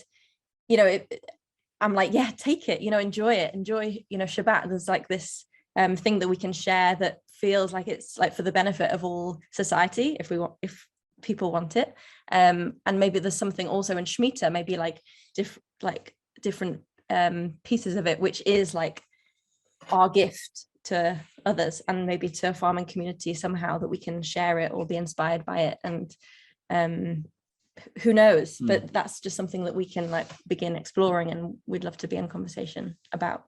I'm like, yeah, take it, enjoy Shabbat. There's like this thing that we can share that feels like it's like for the benefit of all society if people want it. And maybe there's something also in Shmita, maybe like different pieces of it, which is like our gift to others, and maybe to a farming community somehow, that we can share it or be inspired by it. And who knows, but that's just something that we can like begin exploring, and we'd love to be in conversation about.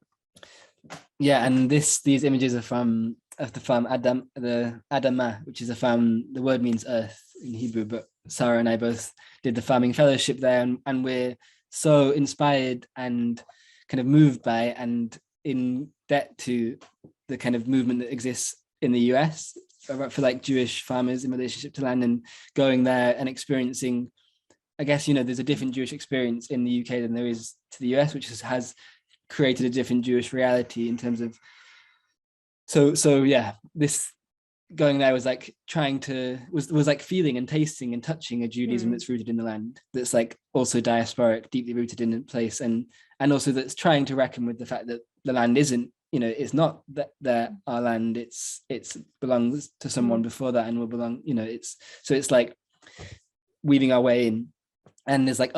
Yeah, and these images are from the farm the Adamah, which is a farm. The word means earth in Hebrew, but Sara and I both did the farming fellowship there, and we're so inspired and kind of moved by and in debt to the kind of movement that exists in the US for like Jewish farmers in relationship to land, and going there and experiencing, I guess, there's a different Jewish experience in the UK than there is to the US, which has created a different Jewish reality in terms of, so yeah, this going there was like was like feeling and tasting and touching a Judaism that's rooted in the land, that's like also diasporic, deeply rooted in a place, and also that's trying to reckon with the fact that the land isn't, it's not that our land, it's belongs to someone before that and will belong, it's like weaving our way in. And there's like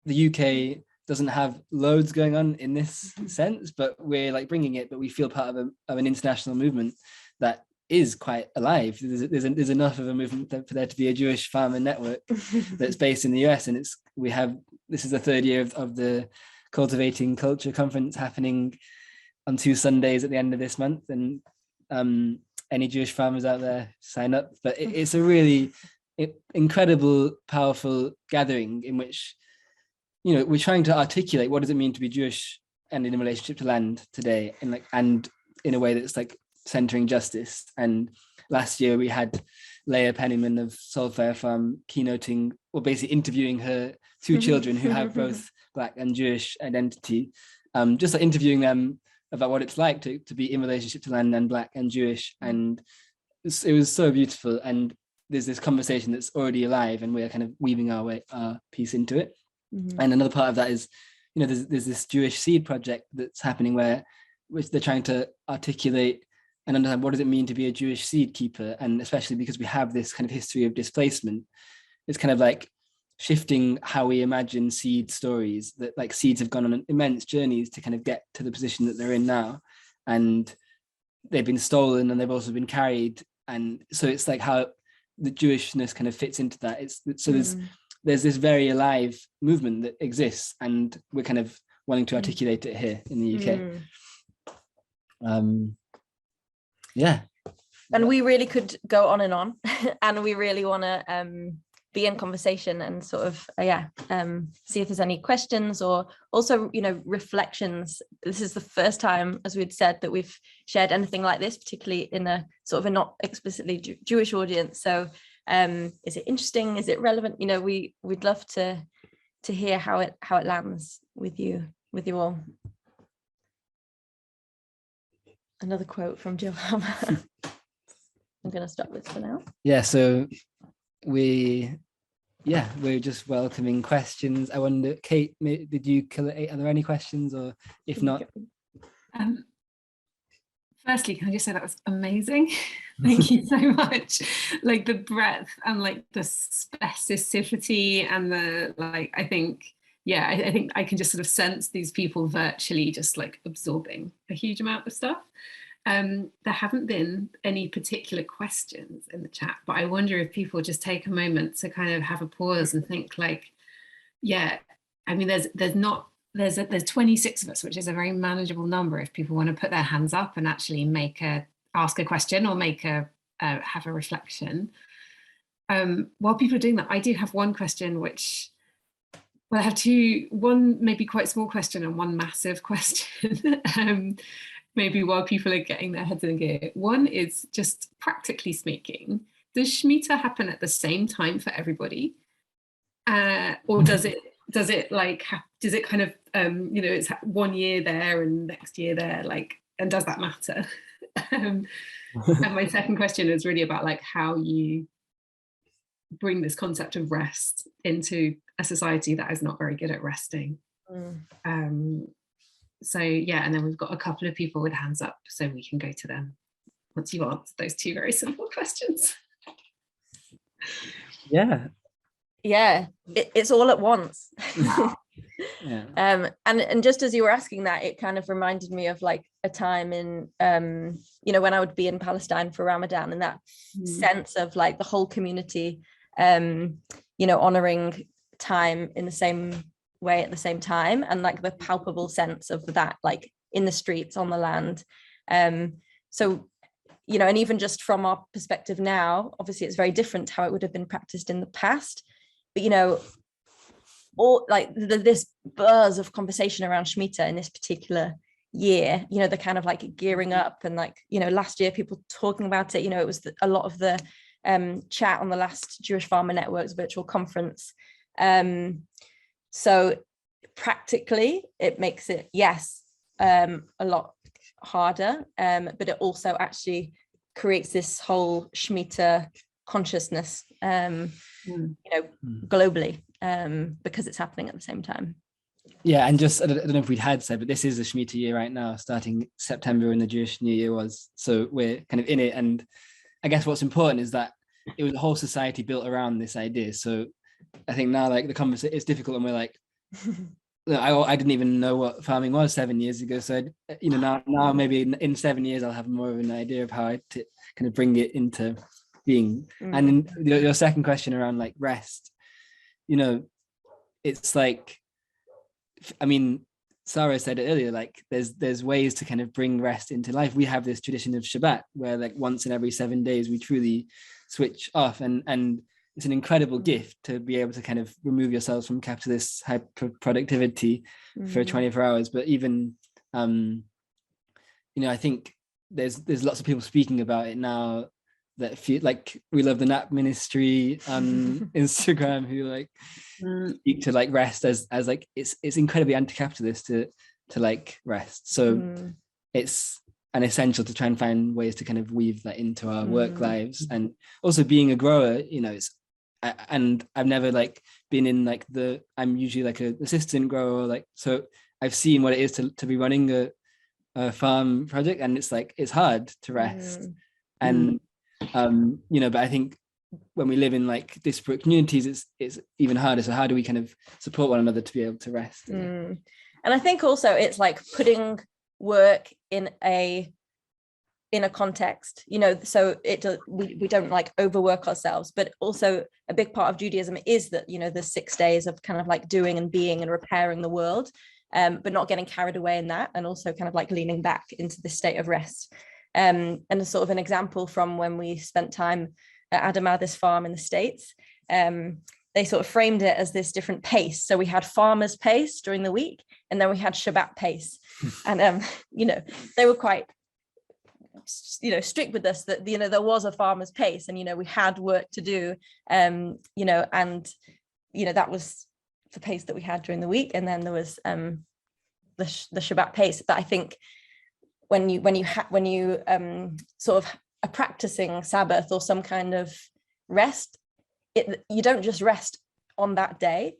the UK doesn't have loads going on in this sense, but we're like bringing it, but we feel part of an international movement that is quite alive. There's enough of a movement for there to be a Jewish farmer network that's based in the US, and this is the third year of the Cultivating Culture conference happening on 2 Sundays at the end of this month, and any Jewish farmers out there, sign up. But it's a really incredible, powerful gathering in which we're trying to articulate what does it mean to be Jewish and in a relationship to land today, and in a way that's like centering justice. And last year we had Leah Penniman of Soulfire Farm keynoting, or basically interviewing her 2 children who have both Black and Jewish identity, just like interviewing them about what it's like to be in relationship to land and Black and Jewish. And it was so beautiful, and there's this conversation that's already alive, and we're kind of weaving our piece into it. And another part of that is, there's this Jewish seed project that's happening which they're trying to articulate and understand what does it mean to be a Jewish seed keeper. And especially because we have this kind of history of displacement, it's kind of like shifting how we imagine seed stories, that like seeds have gone on immense journeys to kind of get to the position that they're in now, and they've been stolen and they've also been carried. And so it's like how the Jewishness kind of fits into that. There's this very alive movement that exists, and we're kind of wanting to articulate it here in the UK. Yeah.
And we really could go on, and we really want to be in conversation and sort of see if there's any questions, or also reflections. This is the first time, as we'd said, that we've shared anything like this, particularly in a sort of a not explicitly Jewish audience. So is it interesting? Is it relevant? We'd love to hear how it lands with you all. Another quote from Jill Hammer. I'm going to stop this for now.
Yeah, so we're just welcoming questions. I wonder, Kate, did you collate? Are there any questions, or if not?
Firstly, can I just say that was amazing? Thank you so much. Like the breadth and like the specificity and the I think I can just sort of sense these people virtually just like absorbing a huge amount of stuff. There haven't been any particular questions in the chat, but I wonder if people just take a moment to kind of have a pause and think like, yeah, I mean, there's 26 of us, which is a very manageable number if people want to put their hands up and actually ask a question or have a reflection. While people are doing that, I do have one question, I have two, one maybe quite small question and one massive question. Maybe while people are getting their heads in gear. One is just practically speaking, does Shmita happen at the same time for everybody? Or does it kind of, it's 1 year there and next year there, and does that matter? And my second question is really about how you bring this concept of rest into a society that is not very good at resting. So yeah, and then we've got a couple of people with hands up, so we can go to them once you've answered those two very simple questions.
Yeah,
it's all at once.
Yeah.
And just as you were asking that, it kind of reminded me of a time in when I would be in Palestine for Ramadan, and that sense of the whole community honoring time in the same way at the same time, and the palpable sense of that in the streets, on the land. So and even just from our perspective now, obviously it's very different to how it would have been practiced in the past, but all this buzz of conversation around Shmita in this particular year, the kind of gearing up, and last year people talking about it, it was a lot of the chat on the last Jewish Farmer Network's virtual conference. So practically it makes it, yes, a lot harder, but it also actually creates this whole Shmita consciousness, globally, because it's happening at the same time.
Yeah, and just I don't know if we'd had said, but this is a Shmita year right now, starting September when the Jewish New Year was. So we're kind of in it, and I guess what's important is that it was a whole society built around this idea. So I think now the conversation is difficult, and we're I didn't even know what farming was 7 years ago. So now maybe in 7 years I'll have more of an idea of how to kind of bring it into being. And in your second question around rest, it's Sara said it earlier, there's ways to kind of bring rest into life. We have this tradition of Shabbat where once in every 7 days we truly switch off, and it's an incredible gift to be able to kind of remove yourselves from capitalist hyper productivity for 24 hours. But even I think there's lots of people speaking about it now that feel we love the nap ministry on Instagram, who speak to rest as it's incredibly anti-capitalist to rest. So it's an essential to try and find ways to kind of weave that into our work lives. And also being a grower, and I've never been in I'm usually an assistant grower, so I've seen what it is to be running a farm project, and it's hard to rest. And but I think when we live in disparate communities, it's even harder. So how do we kind of support one another to be able to rest?
And I think also it's putting work in a context, so we don't overwork ourselves. But also a big part of Judaism is that the 6 days of kind of doing and being and repairing the world, but not getting carried away in that, and also kind of leaning back into this state of rest. And a sort of an example from when we spent time at Adamah, this farm in the States, they sort of framed it as this different pace. So we had farmer's pace during the week, and then we had Shabbat pace. And they were quite strict with us that there was a farmer's pace, and we had work to do, and that was the pace that we had during the week. And then there was the Shabbat pace. But I think when you sort of are practicing Sabbath or some kind of rest, you don't just rest on that day.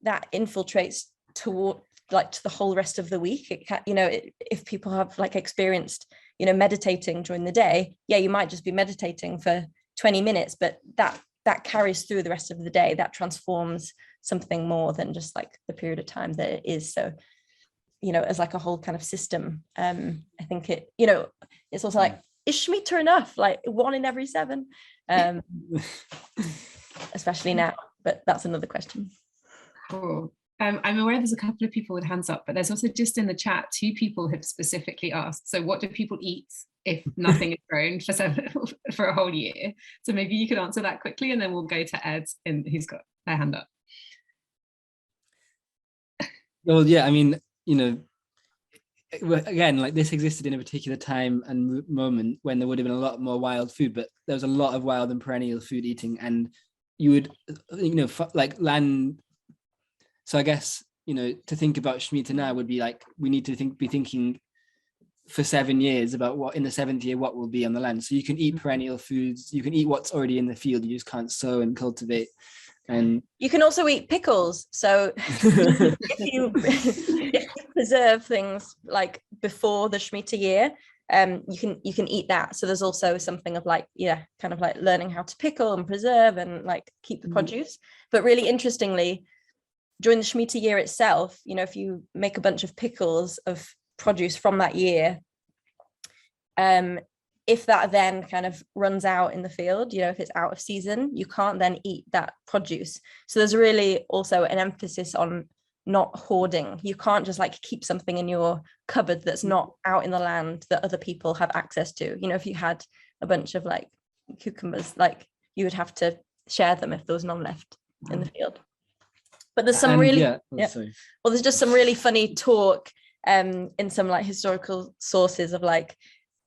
That infiltrates toward to the whole rest of the week. It can, if people have experienced meditating during the day, you might just be meditating for 20 minutes, but that carries through the rest of the day. That transforms something more than just the period of time that it is. So you know, as like a whole kind of system. I think it, you know, it's also like, is Shmita enough? Like 1 in every 7, especially now, but that's another question.
Cool. I'm aware there's a couple of people with hands up, but there's also just in the chat 2 people have specifically asked, so what do people eat if nothing is grown for a whole year? So maybe you could answer that quickly, and then we'll go to Ed, who's got their hand up.
Well, yeah, I mean, you know, again, like this existed in a particular time and moment when there would have been a lot more wild food, but there was a lot of wild and perennial food eating, and you would, you know, like land. So I guess, you know, to think about Shmita now would be like, we need to be thinking for 7 years about what in the 7th year, what will be on the land. So you can eat perennial foods, you can eat what's already in the field, you just can't sow and cultivate. And
you can also eat pickles. So if you preserve things like before the Shmita year, you can eat that. So there's also something of like, yeah, kind of like learning how to pickle and preserve and like keep the produce. But really interestingly, during the Shmita year itself, you know, if you make a bunch of pickles of produce from that year, if that then kind of runs out in the field, you know, if it's out of season, you can't then eat that produce. So there's really also an emphasis on not hoarding. You can't just like keep something in your cupboard that's not out in the land that other people have access to. You know, if you had a bunch of like cucumbers, like you would have to share them if there was none left in the field. But there's some really, well, there's just some really funny talk in some like historical sources of like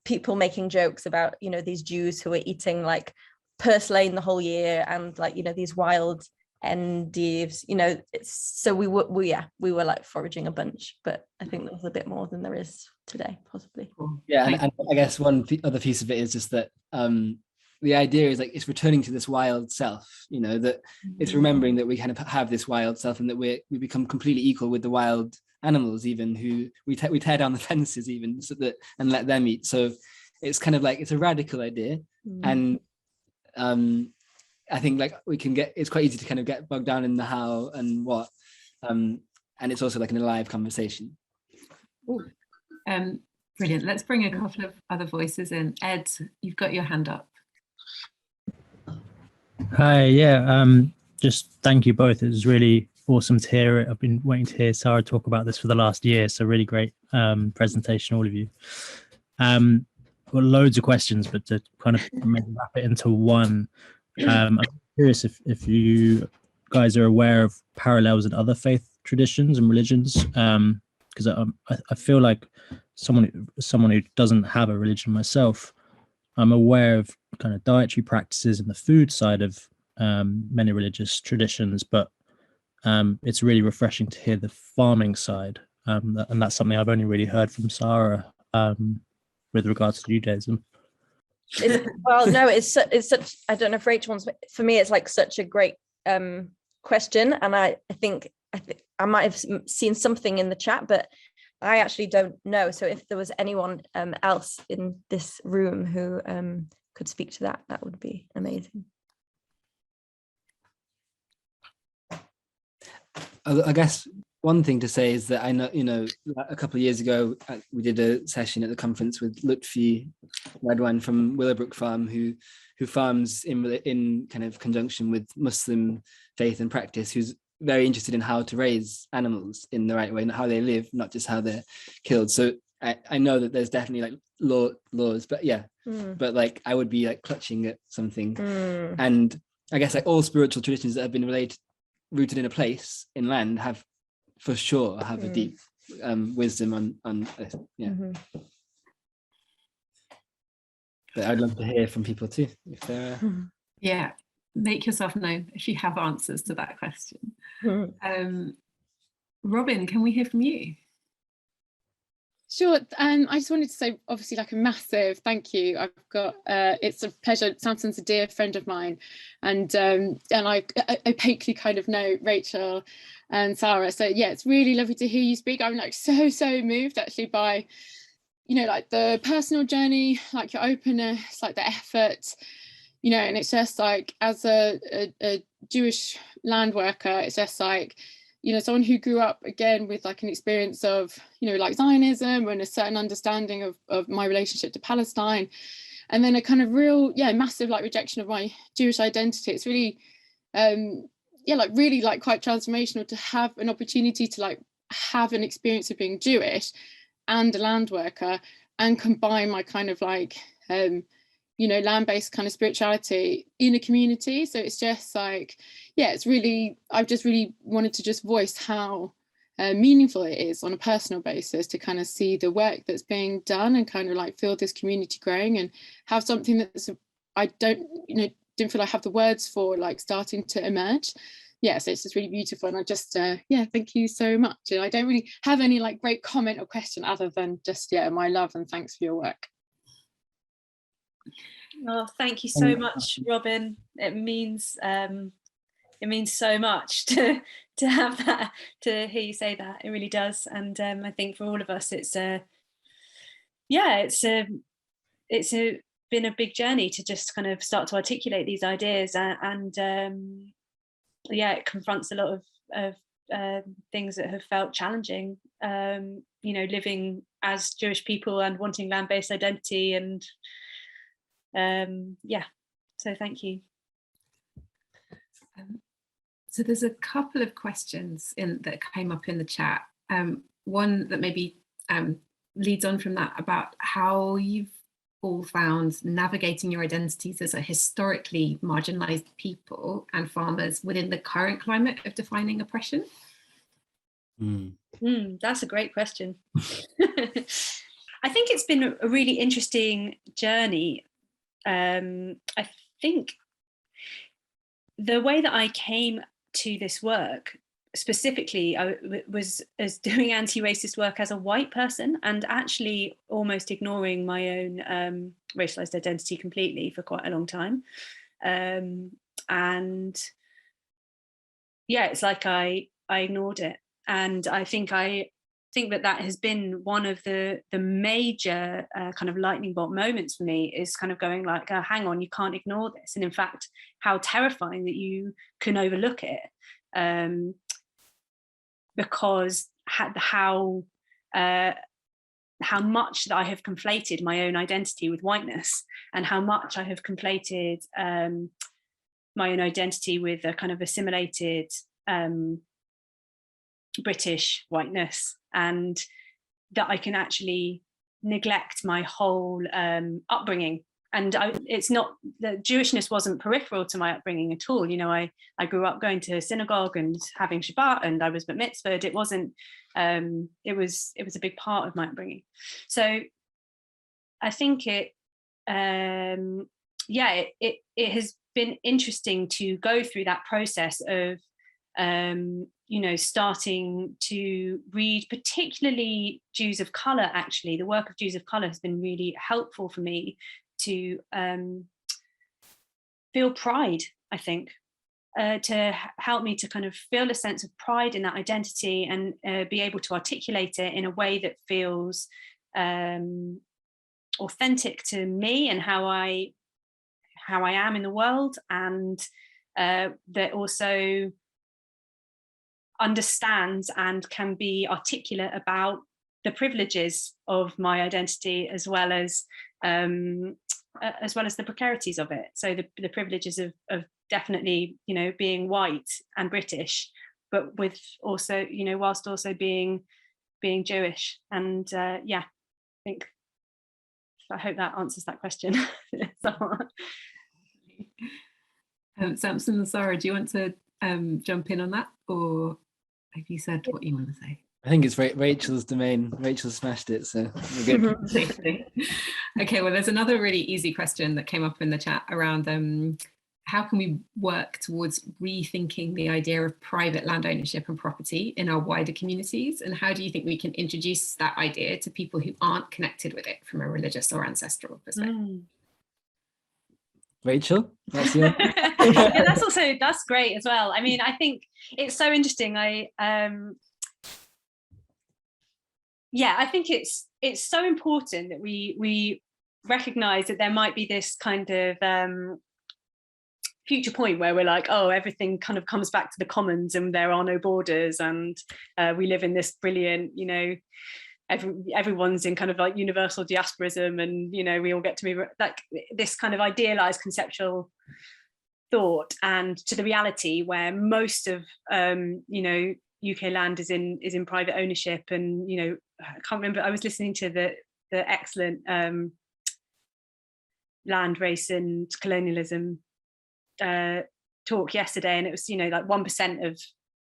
people making jokes about, you know, these Jews who are eating like purslane the whole year and like, you know, these wild endives, you know, so we were like foraging a bunch, but I think there was a bit more than there is today, possibly.
Yeah, and I guess one other piece of it is just that the idea is like it's returning to this wild self, you know, that it's remembering that we kind of have this wild self and that we become completely equal with the wild animals, even who we tear down the fences even so that and let them eat. So it's kind of like it's a radical idea, and I think like it's quite easy to kind of get bogged down in the how and what, and it's also like an alive conversation.
Brilliant. Let's bring a couple of other voices in. Ed, you've got your hand up.
Hi, yeah, just thank you both. It was really awesome to hear it. I've been waiting to hear Sara talk about this for the last year, so really great presentation, all of you. Got loads of questions, but to kind of wrap it into one, I'm curious if you guys are aware of parallels in other faith traditions and religions, because I feel like someone who doesn't have a religion myself, I'm aware of kind of dietary practices and the food side of many religious traditions, but it's really refreshing to hear the farming side, and that's something I've only really heard from Sara with regards to Judaism.
Well, no, it's such, I don't know if Rachel wants, for me it's like such a great question, and I think I might have seen something in the chat, but I actually don't know. So if there was anyone else in this room who could speak to that, that would be amazing.
I guess one thing to say is that I know, you know, a couple of years ago, we did a session at the conference with Lutfi Redwan from Willowbrook Farm, who farms in kind of conjunction with Muslim faith and practice, who's very interested in how to raise animals in the right way and how they live, not just how they're killed. So I know that there's definitely like laws, but yeah, but like I would be like clutching at something. And I guess like all spiritual traditions that have been rooted in a place in land have for sure have a deep wisdom on yeah. But I'd love to hear from people too if they're
yeah, make yourself known if you have answers to that question. Robin, can we hear from you?
Sure. I just wanted to say, obviously, like a massive thank you. I've got it's a pleasure. Samson's a dear friend of mine, and I opaquely kind of know Rachel and Sara. So yeah, it's really lovely to hear you speak. I'm like so moved actually by, you know, like the personal journey, like your openness, like the effort, you know. And it's just like as a Jewish land worker, it's just like you know, someone who grew up again with like an experience of, you know, like Zionism and a certain understanding of my relationship to Palestine, and then a kind of real, massive like rejection of my Jewish identity. It's really, like really like quite transformational to have an opportunity to like have an experience of being Jewish and a land worker, and combine my kind of like, you know, land-based kind of spirituality in a community. So it's just like, it's really, I've just really wanted to just voice how meaningful it is on a personal basis to kind of see the work that's being done and kind of like feel this community growing, and have something that's, I don't, you know, didn't feel I have the words for, like starting to emerge. So it's just really beautiful, and I just thank you so much. And I don't really have any like great comment or question other than just my love and thanks for your work.
Oh, thank you so much, Robin. It means so much to have that, to hear you say that. It really does. And I think for all of us, it's been a big journey to just kind of start to articulate these ideas, and it confronts a lot of things that have felt challenging, you know, living as Jewish people and wanting land-based identity, and so thank you.
So there's a couple of questions that came up in the chat. One that maybe leads on from that, about how you've all found navigating your identities as a historically marginalized people and farmers within the current climate of defining oppression.
That's a great question. I think it's been a really interesting journey. I think the way that I came to this work, specifically, I was as doing anti-racist work as a white person, and actually almost ignoring my own racialized identity completely for quite a long time. And it's like I ignored it. And I think that has been one of the major kind of lightning bolt moments for me, is kind of going like, oh, hang on, you can't ignore this. And in fact, how terrifying that you can overlook it, because how much that I have conflated my own identity with whiteness, and how much I have conflated my own identity with a kind of assimilated British whiteness, and that I can actually neglect my whole upbringing. And it's not, the Jewishness wasn't peripheral to my upbringing at all. You know, I grew up going to synagogue and having Shabbat, and I was bat mitzvahed. It wasn't, it was a big part of my upbringing. So I think it has been interesting to go through that process of, you know, starting to read, particularly Jews of colour. Actually, the work of Jews of colour has been really helpful for me to feel pride, I think, to help me to kind of feel a sense of pride in that identity, and be able to articulate it in a way that feels authentic to me and how I am in the world, and that also understands and can be articulate about the privileges of my identity, as well as the precarities of it. So the privileges of definitely, you know, being white and British, but with also, you know, whilst also being Jewish. And I hope that answers that question.
Samson and Sara, do you want to jump in on that, or have you said what you want to say?
I think it's Rachel's domain. Rachel smashed it, so we're good.
Okay, well, there's another really easy question that came up in the chat around how can we work towards rethinking the idea of private land ownership and property in our wider communities, and how do you think we can introduce that idea to people who aren't connected with it from a religious or ancestral perspective?
Rachel, that's your
that's great as well. I mean, I think it's so interesting. I think it's so important that we recognize that there might be this kind of future point where we're like, oh, everything kind of comes back to the commons and there are no borders, and we live in this brilliant, you know, everyone's in kind of like universal diasporism, and you know, we all get to move, like this kind of idealized conceptual thought, and to the reality where most of you know, UK land is in private ownership. And you know, I can't remember, I was listening to the excellent land, race and colonialism talk yesterday, and it was, you know, like 1%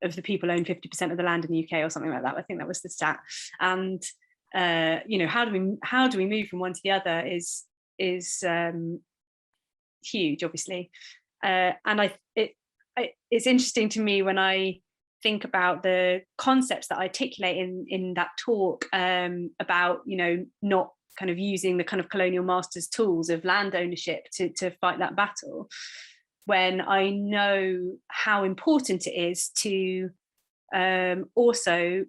of the people own 50% of the land in the UK or something like that. I think that was the stat. And you know, how do we move from one to the other is huge, obviously. And it's interesting to me when I think about the concepts that I articulate in that talk, about, you know, not kind of using the kind of colonial masters' tools of land ownership to fight that battle, when I know how important it is to also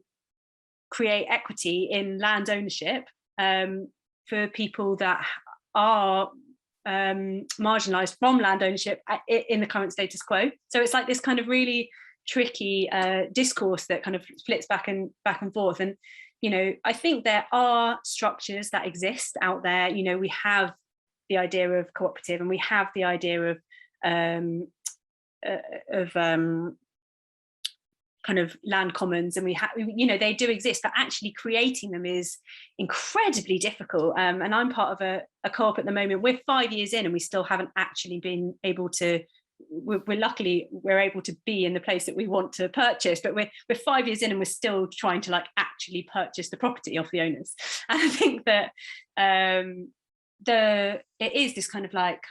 create equity in land ownership for people that are marginalized from land ownership in the current status quo. So it's like this kind of really tricky discourse that kind of splits back and forth. And you know, I think there are structures that exist out there. You know, we have the idea of cooperative, and we have the idea of kind of land commons, and we have, you know, they do exist, but actually creating them is incredibly difficult. And I'm part of a co-op at the moment. We're 5 years in and we still haven't actually been able to, we're able to be in the place that we want to purchase, but we're 5 years in and we're still trying to like actually purchase the property off the owners. And I think that it is this kind of like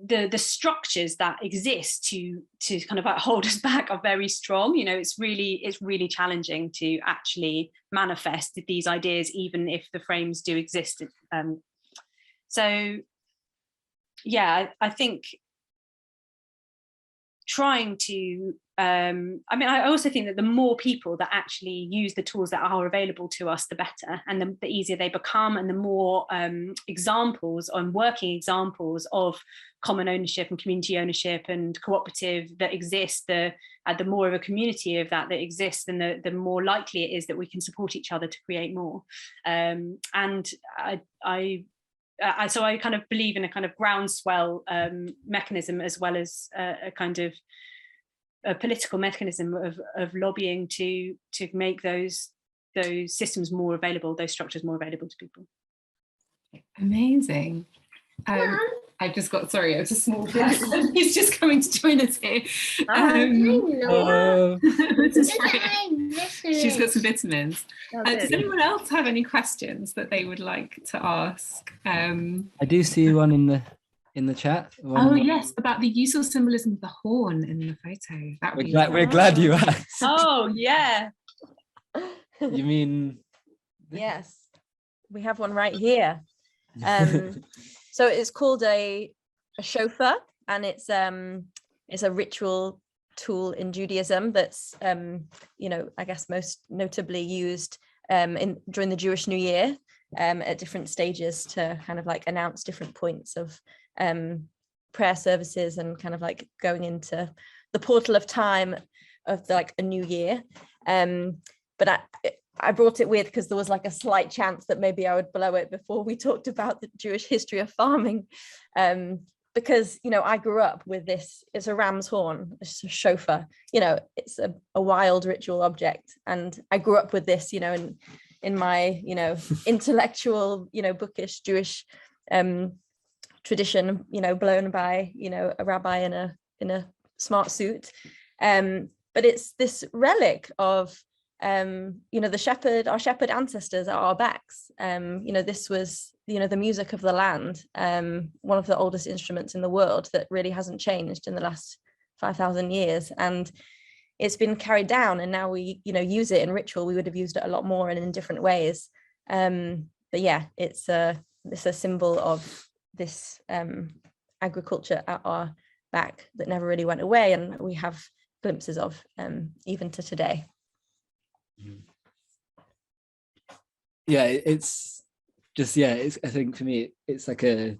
the structures that exist to kind of like hold us back are very strong. You know, it's really challenging to actually manifest these ideas, even if the frames do exist. So yeah, I think trying to I mean, I also think that the more people that actually use the tools that are available to us, the better, and the easier they become, and the more examples and working examples of common ownership and community ownership and cooperative that exist, the more of a community of that exists, and the more likely it is that we can support each other to create more. And so I kind of believe in a kind of groundswell mechanism, as well as a kind of a political mechanism of lobbying to make those systems more available, those structures more available to people.
Amazing. I just got, sorry, it was a small person. He's just coming to join us here. She's got some vitamins. Does anyone else have any questions that they would like to ask?
I do see one in the chat.
Yes, about the use of symbolism of the horn in the photo. That would
we're glad you asked.
Oh yeah.
You mean?
Yes, we have one right here. So it's called a shofar, and it's a ritual tool in Judaism that's you know, I guess most notably used during the Jewish New Year at different stages to kind of like announce different points of prayer services and kind of like going into the portal of time of like a new year. But I brought it with because there was like a slight chance that maybe I would blow it before we talked about the Jewish history of farming, because, you know, I grew up with this. It's a ram's horn, it's a shofar, you know, it's a wild ritual object, and I grew up with this, you know, in my, you know, intellectual, you know, bookish Jewish tradition, you know, blown by, you know, a rabbi in a smart suit, but it's this relic of you know, our shepherd ancestors at our backs. You know, this was, you know, the music of the land, one of the oldest instruments in the world that really hasn't changed in the last 5,000 years, and it's been carried down, and now we, you know, use it in ritual. We would have used it a lot more and in different ways, but yeah, it's a symbol of this agriculture at our back that never really went away, and we have glimpses of even to today.
Yeah, it's just, yeah, I think for me it's like a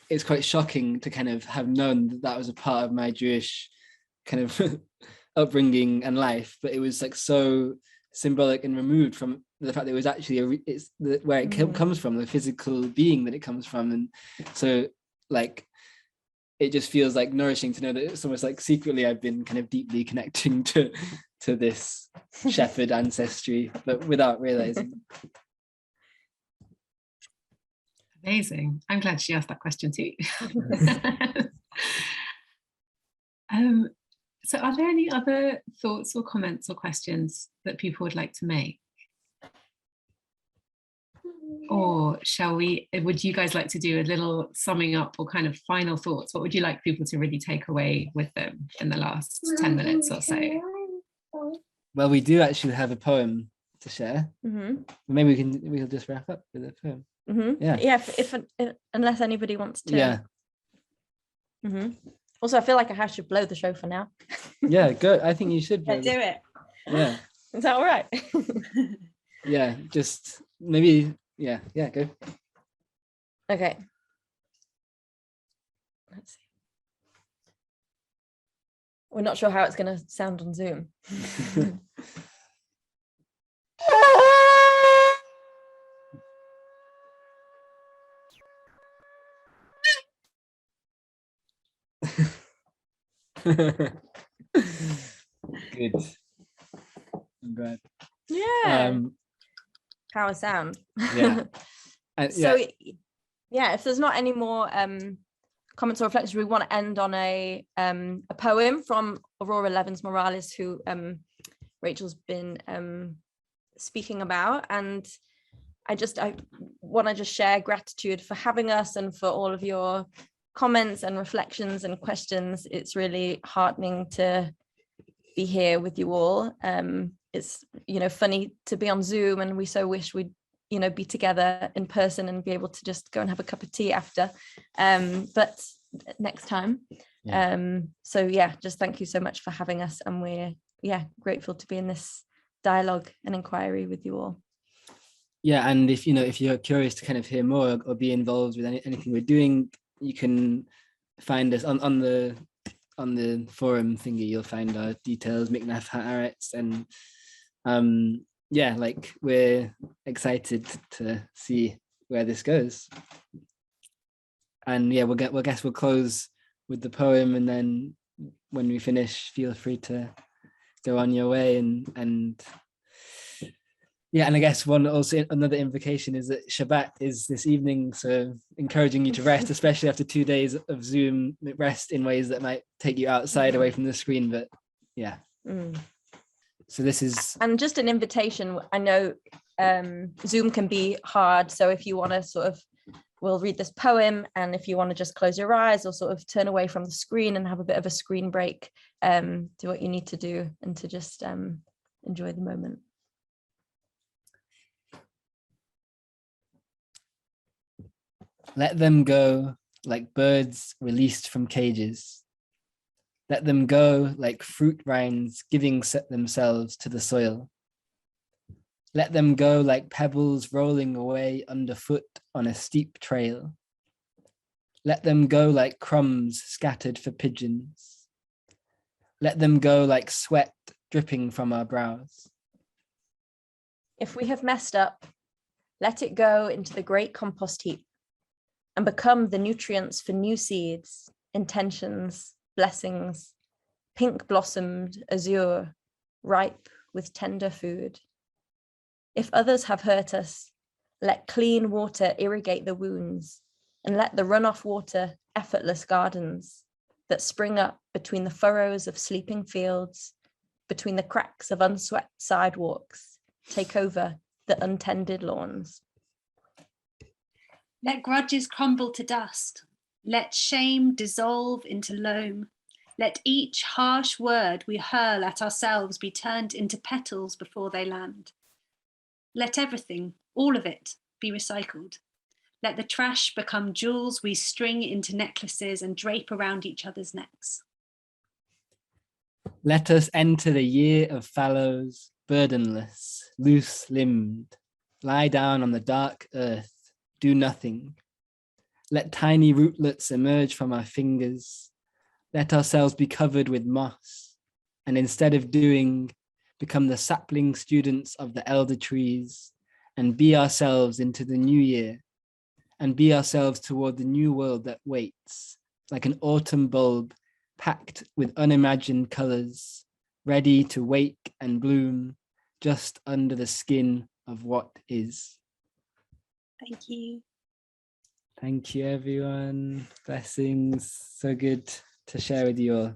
it's quite shocking to kind of have known that that was a part of my Jewish kind of upbringing and life, but it was like so symbolic and removed from the fact that it was actually where it comes from, the physical being that it comes from. And so like it just feels like nourishing to know that it's almost like secretly I've been kind of deeply connecting to this shepherd ancestry, but without realizing.
Amazing. I'm glad she asked that question too. So are there any other thoughts or comments or questions that people would like to make? Or would you guys like to do a little summing up or kind of final thoughts? What would you like people to really take away with them in the last 10 minutes or so?
Well, we do actually have a poem to share. Maybe we'll just wrap up with a poem.
Yeah, if unless anybody wants to.
Yeah.
Also, I feel like I should blow the show for now.
Yeah, good. I think you should.
Yeah, do it.
Yeah.
Is that all right?
Yeah, just maybe. Yeah, go.
Okay. Let's see. We're not sure how it's going to sound on Zoom.
Good. I'm glad.
Yeah. Power sound.
Yeah.
So yeah, if there's not any more comments or reflections, we want to end on a poem from Aurora Levins Morales, who Rachel's been speaking about. And I want to just share gratitude for having us and for all of your comments and reflections and questions. It's really heartening to be here with you all. It's funny to be on Zoom, and we so wish we'd be together in person and be able to just go and have a cup of tea after, but next time. So yeah, just thank you so much for having us, and we're grateful to be in this dialogue and inquiry with you all.
Yeah, and if you're curious to kind of hear more or be involved with anything we're doing, you can find us on the forum thingy. You'll find our details, Miknafhaaretzwill, and like we're excited to see where this goes. And yeah, we'll close with the poem, and then when we finish, feel free to go on your way. And I guess another invocation is that Shabbat is this evening, so encouraging you to rest, especially after 2 days of Zoom. Rest in ways that might take you outside, away from the screen, but yeah. So this is,
and just an invitation. I know Zoom can be hard, so if you want to we'll read this poem, and if you want to just close your eyes or sort of turn away from the screen and have a bit of a screen break, do what you need to do, and to just enjoy the moment.
Let them go like birds released from cages. Let them go like fruit rinds giving themselves to the soil. Let them go like pebbles rolling away underfoot on a steep trail. Let them go like crumbs scattered for pigeons. Let them go like sweat dripping from our brows.
If we have messed up, let it go into the great compost heap and become the nutrients for new seeds, intentions, blessings, pink blossomed azure, ripe with tender food. If others have hurt us, let clean water irrigate the wounds, and let the runoff water effortless gardens that spring up between the furrows of sleeping fields, between the cracks of unswept sidewalks, take over the untended lawns.
Let grudges crumble to dust. Let shame dissolve into loam. Let each harsh word we hurl at ourselves be turned into petals before they land. Let everything, all of it, be recycled. Let the trash become jewels we string into necklaces and drape around each other's necks.
Let us enter the year of fallows, burdenless, loose-limbed, lie down on the dark earth, do nothing. Let tiny rootlets emerge from our fingers. Let ourselves be covered with moss. And instead of doing, become the sapling students of the elder trees and be ourselves into the new year and be ourselves toward the new world that waits, like an autumn bulb packed with unimagined colors, ready to wake and bloom just under the skin of what is.
Thank you.
Thank you, everyone. Blessings. So good to share with you all.